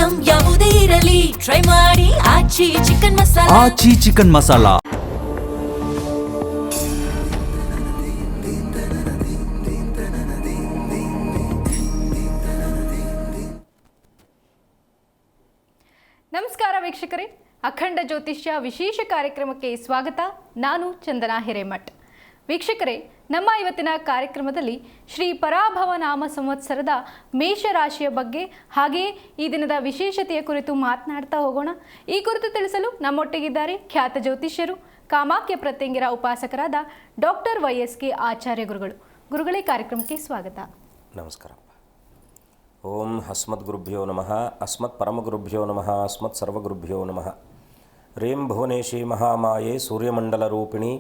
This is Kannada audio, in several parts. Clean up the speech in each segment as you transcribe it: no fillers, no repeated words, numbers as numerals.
ಐಟಂ ಯಾವುದೇ ಇರಲಿ ಟ್ರೈ ಮಾಡಿ ಆಚಿ ಚಿಕನ್ ಮಸಾಲಾ. ಆಚಿ ಚಿಕನ್ ಮಸಾಲಾ. ನಮಸ್ಕಾರ ವೀಕ್ಷಕರೇ, ಅಖಂಡ ಜ್ಯೋತಿಷ್ಯ ವಿಶೇಷ ಕಾರ್ಯಕ್ರಮಕ್ಕೆ ಸ್ವಾಗತ. ನಾನು ಚಂದನಾ ಹಿರೇಮಠ್. ವೀಕ್ಷಕರೇ, ನಮ್ಮ ಇವತ್ತಿನ ಕಾರ್ಯಕ್ರಮದಲ್ಲಿ ಶ್ರೀ ಪರಾಭವ ನಾಮ ಸಂವತ್ಸರದ ಮೇಷರಾಶಿಯ ಬಗ್ಗೆ ಹಾಗೆಯೇ ಈ ದಿನದ ವಿಶೇಷತೆಯ ಕುರಿತು ಮಾತನಾಡ್ತಾ ಹೋಗೋಣ. ಈ ಕುರಿತು ತಿಳಿಸಲು ನಮ್ಮೊಟ್ಟಿಗಿದ್ದಾರೆ ಖ್ಯಾತ ಜ್ಯೋತಿಷ್ಯರು, ಕಾಮಾಖ್ಯ ಪ್ರತ್ಯಂಗಿರ ಉಪಾಸಕರಾದ ಡಾಕ್ಟರ್ YSK ಆಚಾರ್ಯ ಗುರುಗಳು. ಗುರುಗಳೇ, ಕಾರ್ಯಕ್ರಮಕ್ಕೆ ಸ್ವಾಗತ. ನಮಸ್ಕಾರ. ಓಂ ಅಸ್ಮದ್ಗುರುಭ್ಯೋ ನಮಃ, ಅಸ್ಮತ್ ಪರಮಗುರುಭ್ಯೋ ನಮಃ, ಅಸ್ಮತ್ ಸರ್ವಗುರುಭ್ಯೋ ನಮಃ. ರೀಂ ಭುವನೇಶಿ ಮಹಾಮಾಯೆ ಸೂರ್ಯಮಂಡಲ ರೂಪಿಣಿ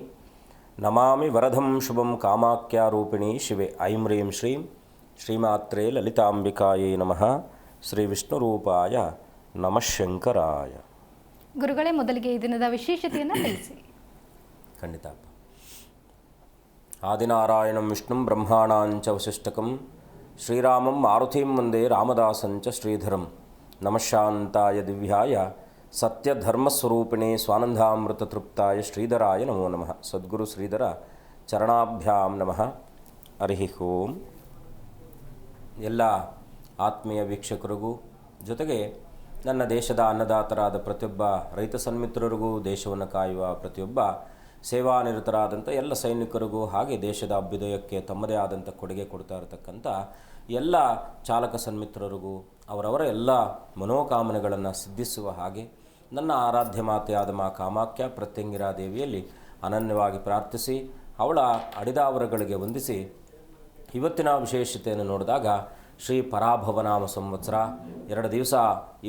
ನಮಾಮಿ ವರದಂ ಶುಭಂ ಕಾಮಾಖ್ಯಾರೂಪಿಣಿ ಶಿವೆ. ಐಂ ರೀಂ ಶ್ರೀಂ ಶ್ರೀಮಾತ್ರೇ ಲಲಿತಾಂಬಿಕಾಯೇ ನಮಃ. ಶ್ರೀ ವಿಷ್ಣುರೂಪಾಯ ನಮಃ ಶಂಕರಾಯ. ಗುರುಗಳೇ, ಮೊದಲಿಗೆ ಈ ದಿನದ ವಿಶೇಷತೆಯನ್ನು ತಿಳಿಸಿ. ಖಂಡಿತ. ಆದಿನಾರಾಯಣಂ ವಿಷ್ಣುಂ ಬ್ರಹ್ಮಾಣಾಂಚ ವಸಿಷ್ಠಕಂ ಶ್ರೀರಾಮಂ ಮಾರುತಿಂ ವಂದೇ ರಾಮದಾಸಂಚ ಶ್ರೀಧರಂ. ನಮಃಶಾಂತಾಯ ದಿವ್ಯಾಯ ಸತ್ಯಧರ್ಮಸ್ವರೂಪಿಣೇ ಸ್ವಾನಂದಾಮೃತ ತೃಪ್ತಾಯ ಶ್ರೀಧರಾಯ ನಮೋ ನಮಃ. ಸದ್ಗುರು ಶ್ರೀಧರ ಚರಣಾಭ್ಯಾಂ ನಮಃ. ಹರಿ ಓಂ. ಎಲ್ಲ ಆತ್ಮೀಯ ವೀಕ್ಷಕರಿಗೂ ಜೊತೆಗೆ ನನ್ನ ದೇಶದ ಅನ್ನದಾತರಾದ ಪ್ರತಿಯೊಬ್ಬ ರೈತ ಸನ್ಮಿತ್ರರಿಗೂ, ದೇಶವನ್ನು ಕಾಯುವ ಪ್ರತಿಯೊಬ್ಬ ಸೇವಾನಿರತರಾದಂಥ ಎಲ್ಲ ಸೈನಿಕರಿಗೂ, ಹಾಗೆ ದೇಶದ ಅಭ್ಯುದಯಕ್ಕೆ ತಮ್ಮದೇ ಆದಂಥ ಕೊಡುಗೆ ಕೊಡ್ತಾ ಇರತಕ್ಕಂಥ ಎಲ್ಲ ಚಾಲಕ ಸನ್ಮಿತ್ರರಿಗೂ ಅವರವರ ಎಲ್ಲ ಮನೋಕಾಮನೆಗಳನ್ನು ಸಿದ್ಧಿಸುವ ಹಾಗೆ ನನ್ನ ಆರಾಧ್ಯ ಮಾತೆಯಾದ ಮಾ ಕಾಮಾಖ್ಯ ಪ್ರತ್ಯಂಗಿರಾ ದೇವಿಯಲ್ಲಿ ಅನನ್ಯವಾಗಿ ಪ್ರಾರ್ಥಿಸಿ ಅವಳ ಅಡಿದಾವರಗಳಿಗೆ ವಂದಿಸಿ ಇವತ್ತಿನ ವಿಶೇಷತೆಯನ್ನು ನೋಡಿದಾಗ ಶ್ರೀ ಪರಾಭವನಾಮ ಸಂವತ್ಸರ 2 ದಿವಸ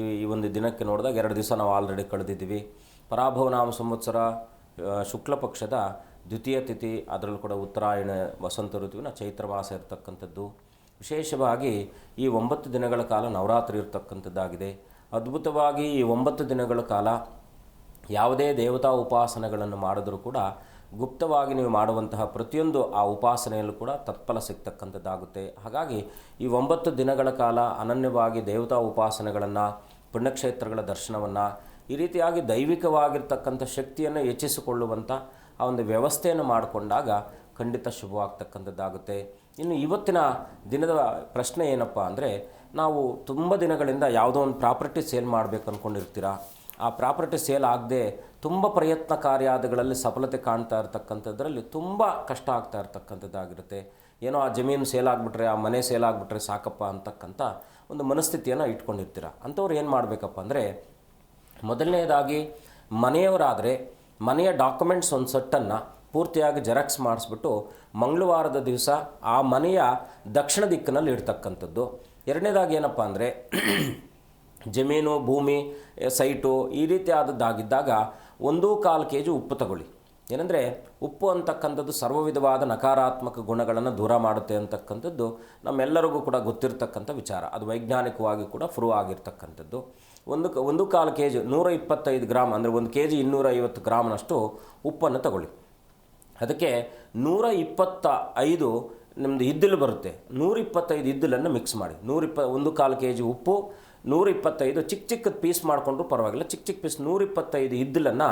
ಈ ಒಂದು ದಿನಕ್ಕೆ ನೋಡಿದಾಗ 2 ದಿವಸ ನಾವು ಆಲ್ರೆಡಿ ಕಳೆದಿದ್ದೀವಿ. ಪರಾಭವನಾಮ ಸಂವತ್ಸರ ಶುಕ್ಲ ಪಕ್ಷದ ದ್ವಿತೀಯ ತಿಥಿ, ಅದರಲ್ಲೂ ಕೂಡ ಉತ್ತರಾಯಣ ವಸಂತ ಋತುವಿನ ಚೈತ್ರ ಮಾಸ ಇರತಕ್ಕಂಥದ್ದು. ವಿಶೇಷವಾಗಿ ಈ 9 ದಿನಗಳ ಕಾಲ ನವರಾತ್ರಿ ಇರತಕ್ಕಂಥದ್ದಾಗಿದೆ. ಅದ್ಭುತವಾಗಿ ಈ 9 ದಿನಗಳ ಕಾಲ ಯಾವುದೇ ದೇವತಾ ಉಪಾಸನೆಗಳನ್ನು ಮಾಡಿದರೂ ಕೂಡ ಗುಪ್ತವಾಗಿ ನೀವು ಮಾಡುವಂತಹ ಪ್ರತಿಯೊಂದು ಆ ಉಪಾಸನೆಯಲ್ಲೂ ಕೂಡ ತತ್ಫಲ ಸಿಗ್ತಕ್ಕಂಥದ್ದಾಗುತ್ತೆ. ಹಾಗಾಗಿ ಈ 9 ದಿನಗಳ ಕಾಲ ಅನನ್ಯವಾಗಿ ದೇವತಾ ಉಪಾಸನೆಗಳನ್ನು, ಪುಣ್ಯಕ್ಷೇತ್ರಗಳ ದರ್ಶನವನ್ನು, ಈ ರೀತಿಯಾಗಿ ದೈವಿಕವಾಗಿರ್ತಕ್ಕಂಥ ಶಕ್ತಿಯನ್ನು ಹೆಚ್ಚಿಸಿಕೊಳ್ಳುವಂಥ ಆ ಒಂದು ವ್ಯವಸ್ಥೆಯನ್ನು ಮಾಡಿಕೊಂಡಾಗ ಖಂಡಿತ ಶುಭವಾಗ್ತಕ್ಕಂಥದ್ದಾಗುತ್ತೆ. ಇನ್ನು ಇವತ್ತಿನ ದಿನದ ಪ್ರಶ್ನೆ ಏನಪ್ಪ ಅಂದರೆ, ನಾವು ತುಂಬ ದಿನಗಳಿಂದ ಯಾವುದೋ ಒಂದು ಪ್ರಾಪರ್ಟಿ ಸೇಲ್ ಮಾಡಬೇಕು ಅಂದ್ಕೊಂಡಿರ್ತೀರ. ಆ ಪ್ರಾಪರ್ಟಿ ಸೇಲ್ ಆಗದೆ ತುಂಬ ಪ್ರಯತ್ನಕಾರಿಯಾದಗಳಲ್ಲಿ ಸಫಲತೆ ಕಾಣ್ತಾ ಇರ್ತಕ್ಕಂಥದ್ರಲ್ಲಿ ತುಂಬ ಕಷ್ಟ ಆಗ್ತಾ ಇರ್ತಕ್ಕಂಥದ್ದಾಗಿರುತ್ತೆ. ಏನೋ ಆ ಜಮೀನು ಸೇಲ್ ಆಗಿಬಿಟ್ರೆ, ಆ ಮನೆ ಸೇಲ್ ಆಗಿಬಿಟ್ರೆ ಸಾಕಪ್ಪ ಅಂತಕ್ಕಂಥ ಒಂದು ಮನಸ್ಥಿತಿಯನ್ನು ಇಟ್ಕೊಂಡಿರ್ತೀರ. ಅಂಥವ್ರು ಏನು ಮಾಡಬೇಕಪ್ಪ ಅಂದರೆ, ಮೊದಲನೇದಾಗಿ ಮನೆಯವರಾದರೆ ಮನೆಯ ಡಾಕ್ಯುಮೆಂಟ್ಸ್ ಒಂದು ಸೆಟ್ಟನ್ನು ಪೂರ್ತಿಯಾಗಿ ಜೆರಾಕ್ಸ್ ಮಾಡಿಸ್ಬಿಟ್ಟು ಮಂಗಳವಾರದ ದಿವಸ ಆ ಮನೆಯ ದಕ್ಷಿಣ ದಿಕ್ಕಿನಲ್ಲಿ ಇಡ್ತಕ್ಕಂಥದ್ದು. ಎರಡನೇದಾಗಿ ಏನಪ್ಪ ಅಂದರೆ, ಜಮೀನು, ಭೂಮಿ, ಸೈಟು ಈ ರೀತಿ ಆದದ್ದಾಗಿದ್ದಾಗ 1.25 kg ಉಪ್ಪು ತಗೊಳ್ಳಿ. ಏನಂದರೆ, ಉಪ್ಪು ಅಂತಕ್ಕಂಥದ್ದು ಸರ್ವವಿಧವಾದ ನಕಾರಾತ್ಮಕ ಗುಣಗಳನ್ನು ದೂರ ಮಾಡುತ್ತೆ ಅಂತಕ್ಕಂಥದ್ದು ನಮ್ಮೆಲ್ಲರಿಗೂ ಕೂಡ ಗೊತ್ತಿರ್ತಕ್ಕಂಥ ವಿಚಾರ. ಅದು ವೈಜ್ಞಾನಿಕವಾಗಿ ಕೂಡ ಪ್ರೂವ್ ಆಗಿರ್ತಕ್ಕಂಥದ್ದು. 1.25 kg 125 ಗ್ರಾಮ್ ಅಂದರೆ 1 kg 250 ಗ್ರಾಮ್ನಷ್ಟು ಉಪ್ಪನ್ನು ತಗೊಳ್ಳಿ. ಅದಕ್ಕೆ 125 ನಿಮ್ಮದು ಇದ್ದಿಲು ಬರುತ್ತೆ, 125 ಇದ್ದಿಲನ್ನು ಮಿಕ್ಸ್ ಮಾಡಿ. 1.25 kg ಉಪ್ಪು, 125 ಚಿಕ್ಕ ಚಿಕ್ಕದ ಪೀಸ್ ಮಾಡಿಕೊಂಡ್ರೂ ಪರವಾಗಿಲ್ಲ, ಚಿಕ್ಕ ಚಿಕ್ಕ ಪೀಸ್ 125 ಇದ್ದಿಲನ್ನು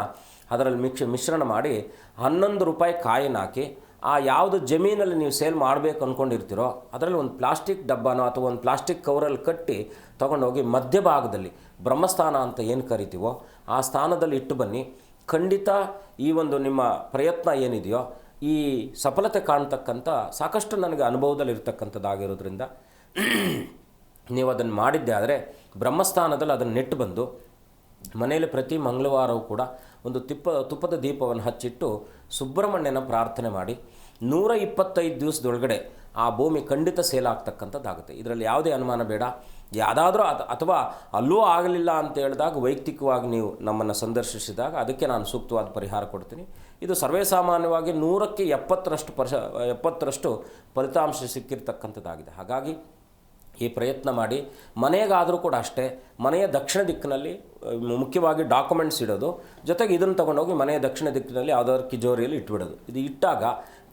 ಅದರಲ್ಲಿ ಮಿಶ್ರಣ ಮಾಡಿ 11 ರೂಪಾಯಿ ಕಾಯಿನ ಹಾಕಿ, ಆ ಯಾವುದು ಜಮೀನಲ್ಲಿ ನೀವು ಸೇಲ್ ಮಾಡಬೇಕು ಅಂದ್ಕೊಂಡಿರ್ತೀರೋ ಅದರಲ್ಲಿ ಒಂದು ಪ್ಲಾಸ್ಟಿಕ್ ಡಬ್ಬನೋ ಅಥವಾ ಒಂದು ಪ್ಲಾಸ್ಟಿಕ್ ಕವರಲ್ಲಿ ಕಟ್ಟಿ ತೊಗೊಂಡೋಗಿ ಮಧ್ಯಭಾಗದಲ್ಲಿ ಬ್ರಹ್ಮಸ್ಥಾನ ಅಂತ ಏನು ಕರಿತೀವೋ ಆ ಸ್ಥಾನದಲ್ಲಿ ಇಟ್ಟು ಬನ್ನಿ. ಖಂಡಿತ ಈ ಒಂದು ನಿಮ್ಮ ಪ್ರಯತ್ನ ಏನಿದೆಯೋ ಈ ಸಫಲತೆ ಕಾಣ್ತಕ್ಕಂಥ ಸಾಕಷ್ಟು ನನಗೆ ಅನುಭವದಲ್ಲಿರ್ತಕ್ಕಂಥದ್ದಾಗಿರೋದ್ರಿಂದ ನೀವು ಅದನ್ನು ಮಾಡಿದ್ದೆ ಆದರೆ ಬ್ರಹ್ಮಸ್ಥಾನದಲ್ಲಿ ಅದನ್ನು ನೆಟ್ಟು ಬಂದು ಮನೆಯಲ್ಲಿ ಪ್ರತಿ ಮಂಗಳವಾರವೂ ಕೂಡ ಒಂದು ತುಪ್ಪದ ದೀಪವನ್ನು ಹಚ್ಚಿಟ್ಟು ಸುಬ್ರಹ್ಮಣ್ಯನ ಪ್ರಾರ್ಥನೆ ಮಾಡಿ 125 ದಿವಸದೊಳಗಡೆ ಆ ಭೂಮಿ ಖಂಡಿತ ಸೇಲ್ ಆಗ್ತಕ್ಕಂಥದ್ದಾಗುತ್ತೆ. ಇದರಲ್ಲಿ ಯಾವುದೇ ಅನುಮಾನ ಬೇಡ. ಯಾವುದಾದ್ರೂ ಅಥವಾ ಅಲ್ಲೂ ಆಗಲಿಲ್ಲ ಅಂತ ಹೇಳಿದಾಗ ವೈಯಕ್ತಿಕವಾಗಿ ನೀವು ನಮ್ಮನ್ನು ಸಂದರ್ಶಿಸಿದಾಗ ಅದಕ್ಕೆ ನಾನು ಸೂಕ್ತವಾದ ಪರಿಹಾರ ಕೊಡ್ತೀನಿ. ಇದು ಸರ್ವೇ ಸಾಮಾನ್ಯವಾಗಿ 100ಕ್ಕೆ 70% ಫಲಿತಾಂಶ ಸಿಕ್ಕಿರ್ತಕ್ಕಂಥದ್ದಾಗಿದೆ. ಹಾಗಾಗಿ ಈ ಪ್ರಯತ್ನ ಮಾಡಿ. ಮನೆಗಾದರೂ ಕೂಡ ಅಷ್ಟೇ, ಮನೆಯ ದಕ್ಷಿಣ ದಿಕ್ಕಿನಲ್ಲಿ ಮುಖ್ಯವಾಗಿ ಡಾಕ್ಯುಮೆಂಟ್ಸ್ ಇಡೋದು, ಜೊತೆಗೆ ಇದನ್ನು ತೊಗೊಂಡೋಗಿ ಮನೆಯ ದಕ್ಷಿಣ ದಿಕ್ಕಿನಲ್ಲಿ ಯಾವುದಾದ್ರು ಕಿಜೋರಿಯಲ್ಲಿ ಇಟ್ಬಿಡೋದು. ಇದು ಇಟ್ಟಾಗ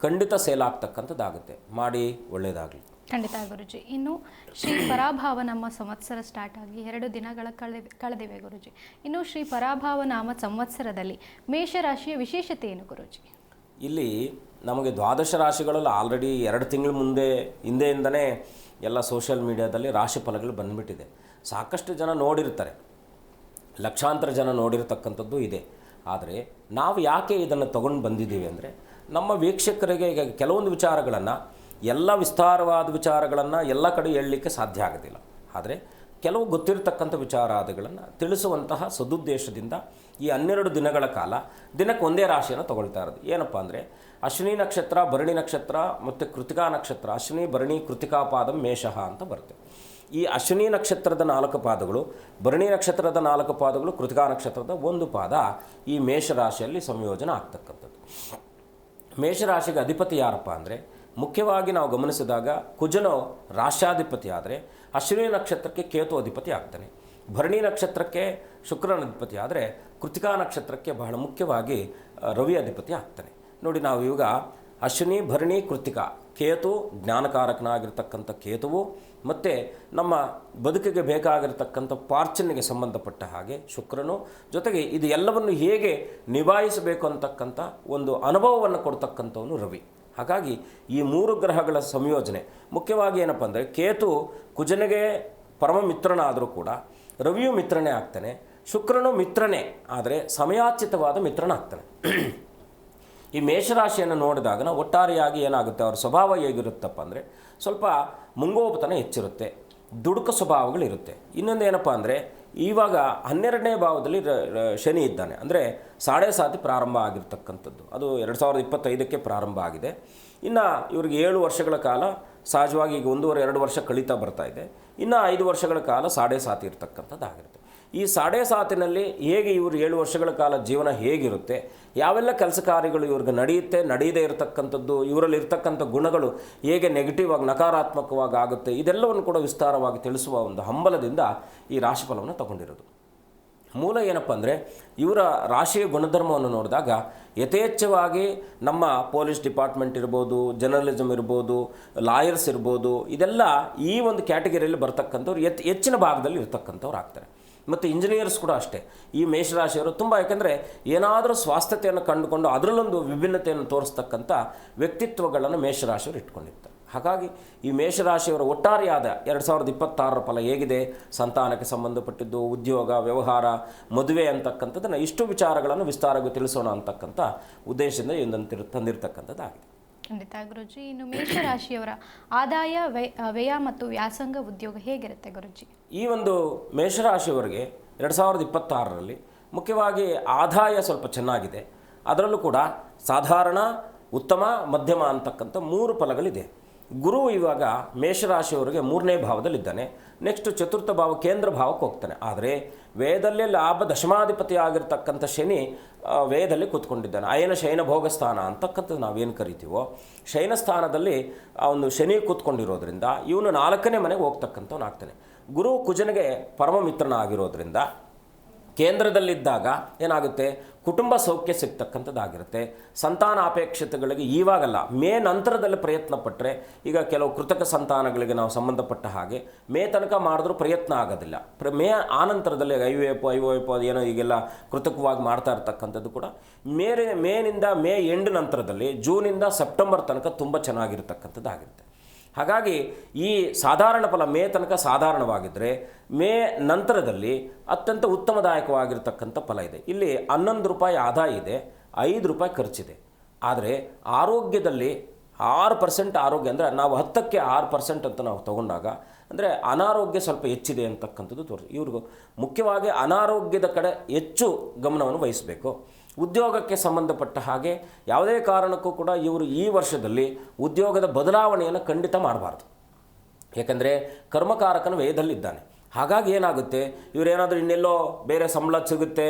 ಖಂಡಿತ ಸೇಲ್ ಆಗ್ತಕ್ಕಂಥದ್ದಾಗುತ್ತೆ. ಮಾಡಿ, ಒಳ್ಳೆಯದಾಗಲಿ. ಖಂಡಿತ ಗುರುಜಿ. ಇನ್ನು ಶ್ರೀ ಪರಾಭಾವ ನಮ್ಮ ಸಂವತ್ಸರ ಸ್ಟಾರ್ಟ್ ಆಗಿ 2 ದಿನಗಳ ಕಳೆದಿವೆ ಗುರುಜಿ. ಇನ್ನು ಶ್ರೀ ಪರಾಭಾವ ನಾಮ ಸಂವತ್ಸರದಲ್ಲಿ ಮೇಷರಾಶಿಯ ವಿಶೇಷತೆ ಏನು ಗುರುಜಿ? ಇಲ್ಲಿ ನಮಗೆ ದ್ವಾದಶ ರಾಶಿಗಳಲ್ಲಿ ಆಲ್ರೆಡಿ 2 ತಿಂಗಳ ಹಿಂದೆಯಿಂದನೇ ಎಲ್ಲ ಸೋಷಿಯಲ್ ಮೀಡಿಯಾದಲ್ಲಿ ರಾಶಿ ಫಲಗಳು ಬಂದುಬಿಟ್ಟಿದೆ. ಸಾಕಷ್ಟು ಜನ ನೋಡಿರ್ತಾರೆ, ಲಕ್ಷಾಂತರ ಜನ ನೋಡಿರ್ತಕ್ಕಂಥದ್ದು ಇದೆ. ಆದರೆ ನಾವು ಯಾಕೆ ಇದನ್ನು ತಗೊಂಡು ಬಂದಿದ್ದೀವಿ ಅಂದರೆ, ನಮ್ಮ ವೀಕ್ಷಕರಿಗೆ ಈಗ ಕೆಲವೊಂದು ವಿಚಾರಗಳನ್ನು, ಎಲ್ಲ ವಿಸ್ತಾರವಾದ ವಿಚಾರಗಳನ್ನು ಎಲ್ಲ ಕಡೆ ಹೇಳಲಿಕ್ಕೆ ಸಾಧ್ಯ ಆಗೋದಿಲ್ಲ. ಆದರೆ ಕೆಲವು ಗೊತ್ತಿರತಕ್ಕಂಥ ವಿಚಾರಾದಿಗಳನ್ನು ತಿಳಿಸುವಂತಹ ಸದುದ್ದೇಶದಿಂದ ಈ 12 ದಿನಗಳ ಕಾಲ ದಿನಕ್ಕೆ ಒಂದೇ ರಾಶಿಯನ್ನು ತಗೊಳ್ತಾ ಇರೋದು. ಏನಪ್ಪ ಅಂದರೆ, ಅಶ್ವಿನಿ ನಕ್ಷತ್ರ, ಭರಣಿ ನಕ್ಷತ್ರ ಮತ್ತು ಕೃತಿಕಾ ನಕ್ಷತ್ರ, ಅಶ್ವಿನಿ ಭರಣಿ ಕೃತಿಕಾ ಪಾದಂ ಮೇಷಃ ಅಂತ ಬರುತ್ತೆ. ಈ ಅಶ್ವಿನಿ ನಕ್ಷತ್ರದ 4 ಪಾದಗಳು, ಭರಣಿ ನಕ್ಷತ್ರದ 4 ಪಾದಗಳು, ಕೃತಿಕಾ ನಕ್ಷತ್ರದ 1 ಪಾದ ಈ ಮೇಷರಾಶಿಯಲ್ಲಿ ಸಂಯೋಜನೆ ಆಗ್ತಕ್ಕಂಥದ್ದು. ಮೇಷರಾಶಿಗೆ ಅಧಿಪತಿ ಯಾರಪ್ಪ ಅಂದರೆ, ಮುಖ್ಯವಾಗಿ ನಾವು ಗಮನಿಸಿದಾಗ ಕುಜನು ರಾಶ್ಯಾಧಿಪತಿ ಆದರೆ ಅಶ್ವಿನಿ ನಕ್ಷತ್ರಕ್ಕೆ ಕೇತು ಅಧಿಪತಿ ಆಗ್ತಾನೆ, ಭರಣಿ ನಕ್ಷತ್ರಕ್ಕೆ ಶುಕ್ರನ ಅಧಿಪತಿ ಆದರೆ ಕೃತಿಕಾ ನಕ್ಷತ್ರಕ್ಕೆ ಬಹಳ ಮುಖ್ಯವಾಗಿ ರವಿ ಅಧಿಪತಿ ಆಗ್ತಾನೆ. ನೋಡಿ, ನಾವು ಇವಾಗ ಅಶ್ವಿನಿ ಭರಣಿ ಕೃತಿಕಾ, ಕೇತು ಜ್ಞಾನಕಾರಕನಾಗಿರ್ತಕ್ಕಂಥ ಕೇತುವು ಮತ್ತು ನಮ್ಮ ಬದುಕಿಗೆ ಬೇಕಾಗಿರ್ತಕ್ಕಂಥ ಪಾರ್ಚನೆಗೆ ಸಂಬಂಧಪಟ್ಟ ಹಾಗೆ ಶುಕ್ರನು, ಜೊತೆಗೆ ಇದು ಎಲ್ಲವನ್ನು ಹೇಗೆ ನಿಭಾಯಿಸಬೇಕು ಅಂತಕ್ಕಂಥ ಒಂದು ಅನುಭವವನ್ನು ಕೊಡ್ತಕ್ಕಂಥವನು ರವಿ. ಹಾಗಾಗಿ ಈ 3 ಗ್ರಹಗಳ ಸಂಯೋಜನೆ ಮುಖ್ಯವಾಗಿ ಏನಪ್ಪ ಅಂದರೆ, ಕೇತು ಕುಜನಿಗೆ ಪರಮ ಮಿತ್ರನಾದರೂ ಕೂಡ ರವಿಯು ಮಿತ್ರನೇ ಆಗ್ತಾನೆ, ಶುಕ್ರನು ಮಿತ್ರನೇ ಆದರೆ ಸಮಯಾಚಿತವಾದ ಮಿತ್ರನಾಗ್ತಾನೆ. ಈ ಮೇಷರಾಶಿಯನ್ನು ನೋಡಿದಾಗ ನಾವು ಒಟ್ಟಾರೆಯಾಗಿ ಏನಾಗುತ್ತೆ, ಅವರ ಸ್ವಭಾವ ಹೇಗಿರುತ್ತಪ್ಪ ಅಂದರೆ, ಸ್ವಲ್ಪ ಮುಂಗೋಪತನ ಹೆಚ್ಚಿರುತ್ತೆ, ದುಡುಕು ಸ್ವಭಾವಗಳಿರುತ್ತೆ. ಇನ್ನೊಂದು ಏನಪ್ಪ ಅಂದರೆ, ಇವಾಗ 12ನೇ ಭಾವದಲ್ಲಿ ಶನಿ ಇದ್ದಾನೆ, ಅಂದರೆ 7.5 ಪ್ರಾರಂಭ ಆಗಿರ್ತಕ್ಕಂಥದ್ದು. ಅದು 2025ಕ್ಕೆ ಪ್ರಾರಂಭ ಆಗಿದೆ. ಇನ್ನು ಇವ್ರಿಗೆ 7 ವರ್ಷಗಳ ಕಾಲ ಸಹಜವಾಗಿ ಈಗ 1.5-2 ವರ್ಷ ಕಳೀತಾ ಬರ್ತಾ ಇದೆ. ಇನ್ನು 5 ವರ್ಷಗಳ ಕಾಲ 7.5 ಇರ್ತಕ್ಕಂಥದ್ದಾಗಿರುತ್ತೆ. ಈ 7.5ನಲ್ಲಿ ಹೇಗೆ ಇವರು 7 ವರ್ಷಗಳ ಕಾಲ ಜೀವನ ಹೇಗಿರುತ್ತೆ, ಯಾವೆಲ್ಲ ಕೆಲಸ ಕಾರ್ಯಗಳು ಇವ್ರಿಗೆ ನಡೆಯುತ್ತೆ, ನಡೆಯದೇ ಇರತಕ್ಕಂಥದ್ದು, ಇವರಲ್ಲಿ ಇರ್ತಕ್ಕಂಥ ಗುಣಗಳು ಹೇಗೆ ನೆಗೆಟಿವ್ ಆಗಿ ನಕಾರಾತ್ಮಕವಾಗಿ ಆಗುತ್ತೆ, ಇದೆಲ್ಲವನ್ನು ಕೂಡ ವಿಸ್ತಾರವಾಗಿ ತಿಳಿಸುವ ಒಂದು ಹಂಬಲದಿಂದ ಈ ರಾಶಿಫಲವನ್ನು ತಗೊಂಡಿರೋದು. ಮೂಲ ಏನಪ್ಪ ಅಂದರೆ, ಇವರ ರಾಶಿಯ ಗುಣಧರ್ಮವನ್ನು ನೋಡಿದಾಗ ಯಥೇಚ್ಛವಾಗಿ ನಮ್ಮ ಪೊಲೀಸ್ ಡಿಪಾರ್ಟ್ಮೆಂಟ್ ಇರ್ಬೋದು, ಜರ್ನಲಿಸಮ್ ಇರ್ಬೋದು, ಲಾಯರ್ಸ್ ಇರ್ಬೋದು, ಇದೆಲ್ಲ ಈ ಒಂದು ಕ್ಯಾಟಗರಿಯಲ್ಲಿ ಬರ್ತಕ್ಕಂಥವ್ರು ಹೆಚ್ಚಿನ ಭಾಗದಲ್ಲಿ ಇರ್ತಕ್ಕಂಥವ್ರು ಆಗ್ತಾರೆ. ಮತ್ತು ಇಂಜಿನಿಯರ್ಸ್ ಕೂಡ ಅಷ್ಟೇ. ಈ ಮೇಷರಾಶಿಯವರು ತುಂಬ, ಯಾಕೆಂದರೆ ಏನಾದರೂ ಸ್ವಾಸ್ಥ್ಯತೆಯನ್ನು ಕಂಡುಕೊಂಡು ಅದರಲ್ಲೊಂದು ವಿಭಿನ್ನತೆಯನ್ನು ತೋರಿಸ್ತಕ್ಕಂಥ ವ್ಯಕ್ತಿತ್ವಗಳನ್ನು ಮೇಷರಾಶಿಯವರು ಇಟ್ಕೊಂಡಿರ್ತಾರೆ. ಹಾಗಾಗಿ ಈ ಮೇಷರಾಶಿಯವರ ಒಟ್ಟಾರೆಯಾದ 2026ರ ಫಲ ಹೇಗಿದೆ, ಸಂತಾನಕ್ಕೆ ಸಂಬಂಧಪಟ್ಟಿದ್ದು, ಉದ್ಯೋಗ, ವ್ಯವಹಾರ, ಮದುವೆ ಅಂತಕ್ಕಂಥದ್ದನ್ನು ಇಷ್ಟು ವಿಚಾರಗಳನ್ನು ವಿಸ್ತಾರವಾಗಿ ತಿಳಿಸೋಣ ಅಂತಕ್ಕಂಥ ಉದ್ದೇಶದಿಂದ ಇದನ್ನು ತಂದಿರತಕ್ಕಂಥದ್ದಾಗಿದೆ. ಖಂಡಿತ ಗುರುಜಿ. ಇನ್ನು ಮೇಷರಾಶಿಯವರ ಆದಾಯ, ವ್ಯಯ ಮತ್ತು ವ್ಯಾಸಂಗ, ಉದ್ಯೋಗ ಹೇಗಿರುತ್ತೆ ಗುರುಜಿ? ಈ ಒಂದು ಮೇಷರಾಶಿಯವರಿಗೆ 2026ರಲ್ಲಿ ಮುಖ್ಯವಾಗಿ ಆದಾಯ ಸ್ವಲ್ಪ ಚೆನ್ನಾಗಿದೆ. ಅದರಲ್ಲೂ ಕೂಡ ಸಾಧಾರಣ, ಉತ್ತಮ, ಮಧ್ಯಮ ಅಂತಕ್ಕಂಥ 3 ಫಲಗಳಿದೆ. ಗುರು ಇವಾಗ ಮೇಷರಾಶಿಯವರಿಗೆ 3ನೇ ಭಾವದಲ್ಲಿದ್ದಾನೆ. ನೆಕ್ಸ್ಟ್ 4ಥ ಭಾವ ಕೇಂದ್ರ ಭಾವಕ್ಕೆ ಹೋಗ್ತಾನೆ. ಆದರೆ ವೇದಲ್ಲೇ ಲಾಭ ದಶಮಾಧಿಪತಿ ಆಗಿರ್ತಕ್ಕಂಥ ಶನಿ ವೇದದಲ್ಲಿ ಕೂತ್ಕೊಂಡಿದ್ದಾನೆ. ಅಯನ ಶಯನ ಭೋಗಸ್ಥಾನ ಅಂತಕ್ಕಂಥದ್ದು ನಾವೇನು ಕರಿತೀವೋ, ಶಯನ ಸ್ಥಾನದಲ್ಲಿ ಆ ಒಂದು ಶನಿ ಕೂತ್ಕೊಂಡಿರೋದ್ರಿಂದ ಇವನು 4ನೇ ಮನೆಗೆ ಹೋಗ್ತಕ್ಕಂಥವನಾಗ್ತಾನೆ. ಗುರು ಕುಜನಿಗೆ ಪರಮ ಮಿತ್ರನಾಗಿರೋದ್ರಿಂದ ಕೇಂದ್ರದಲ್ಲಿದ್ದಾಗ ಏನಾಗುತ್ತೆ, ಕುಟುಂಬ ಸೌಖ್ಯ ಸಿಗ್ತಕ್ಕಂಥದ್ದಾಗಿರುತ್ತೆ. ಸಂತಾನ ಅಪೇಕ್ಷತೆಗಳಿಗೆ ಇವಾಗಲ್ಲ, ಮೇ ನಂತರದಲ್ಲಿ ಪ್ರಯತ್ನ ಪಟ್ಟರೆ, ಈಗ ಕೆಲವು ಕೃತಕ ಸಂತಾನಗಳಿಗೆ ನಾವು ಸಂಬಂಧಪಟ್ಟ ಹಾಗೆ ಮೇ ತನಕ ಮಾಡಿದ್ರೂ ಪ್ರಯತ್ನ ಆಗೋದಿಲ್ಲ. ಮೇ ಆನಂತರದಲ್ಲಿ ಐವೈಪ್ ಏನೋ ಈಗೆಲ್ಲ ಕೃತಕವಾಗಿ ಮಾಡ್ತಾ ಇರ್ತಕ್ಕಂಥದ್ದು ಕೂಡ ಮೇನಿಂದ ಮೇ ಎಂಡ್ ನಂತರದಲ್ಲಿ ಜೂನಿಂದ ಸೆಪ್ಟೆಂಬರ್ ತನಕ ತುಂಬ ಚೆನ್ನಾಗಿರ್ತಕ್ಕಂಥದ್ದಾಗಿರುತ್ತೆ. ಹಾಗಾಗಿ ಈ ಸಾಧಾರಣ ಫಲ ಮೇ ತನಕ ಸಾಧಾರಣವಾಗಿದ್ದರೆ ಮೇ ನಂತರದಲ್ಲಿ ಅತ್ಯಂತ ಉತ್ತಮದಾಯಕವಾಗಿರ್ತಕ್ಕಂಥ ಫಲ ಇದೆ. ಇಲ್ಲಿ 11 ರೂಪಾಯಿ ಆದಾಯ ಇದೆ, 5 ರೂಪಾಯಿ ಖರ್ಚಿದೆ. ಆದರೆ ಆರೋಗ್ಯದಲ್ಲಿ 6% ಆರೋಗ್ಯ, ಅಂದರೆ ನಾವು 10ಕ್ಕೆ 6% ಅಂತ ನಾವು ತಗೊಂಡಾಗ ಅಂದರೆ ಅನಾರೋಗ್ಯ ಸ್ವಲ್ಪ ಹೆಚ್ಚಿದೆ ಅಂತಕ್ಕಂಥದ್ದು ಇವ್ರಿಗೂ ಮುಖ್ಯವಾಗಿ ಅನಾರೋಗ್ಯದ ಕಡೆ ಹೆಚ್ಚು ಗಮನವನ್ನು ವಹಿಸಬೇಕು. ಉದ್ಯೋಗಕ್ಕೆ ಸಂಬಂಧಪಟ್ಟ ಹಾಗೆ ಯಾವುದೇ ಕಾರಣಕ್ಕೂ ಕೂಡ ಇವರು ಈ ವರ್ಷದಲ್ಲಿ ಉದ್ಯೋಗದ ಬದಲಾವಣೆಯನ್ನು ಖಂಡಿತ ಮಾಡಬಾರ್ದು. ಏಕೆಂದರೆ ಕರ್ಮಕಾರಕನ ವೇದಲ್ಲಿದ್ದಾನೆ. ಹಾಗಾಗಿ ಏನಾಗುತ್ತೆ, ಇವರೇನಾದರೂ ಇನ್ನೆಲ್ಲೋ ಬೇರೆ ಸಂಬಳ ಸಿಗುತ್ತೆ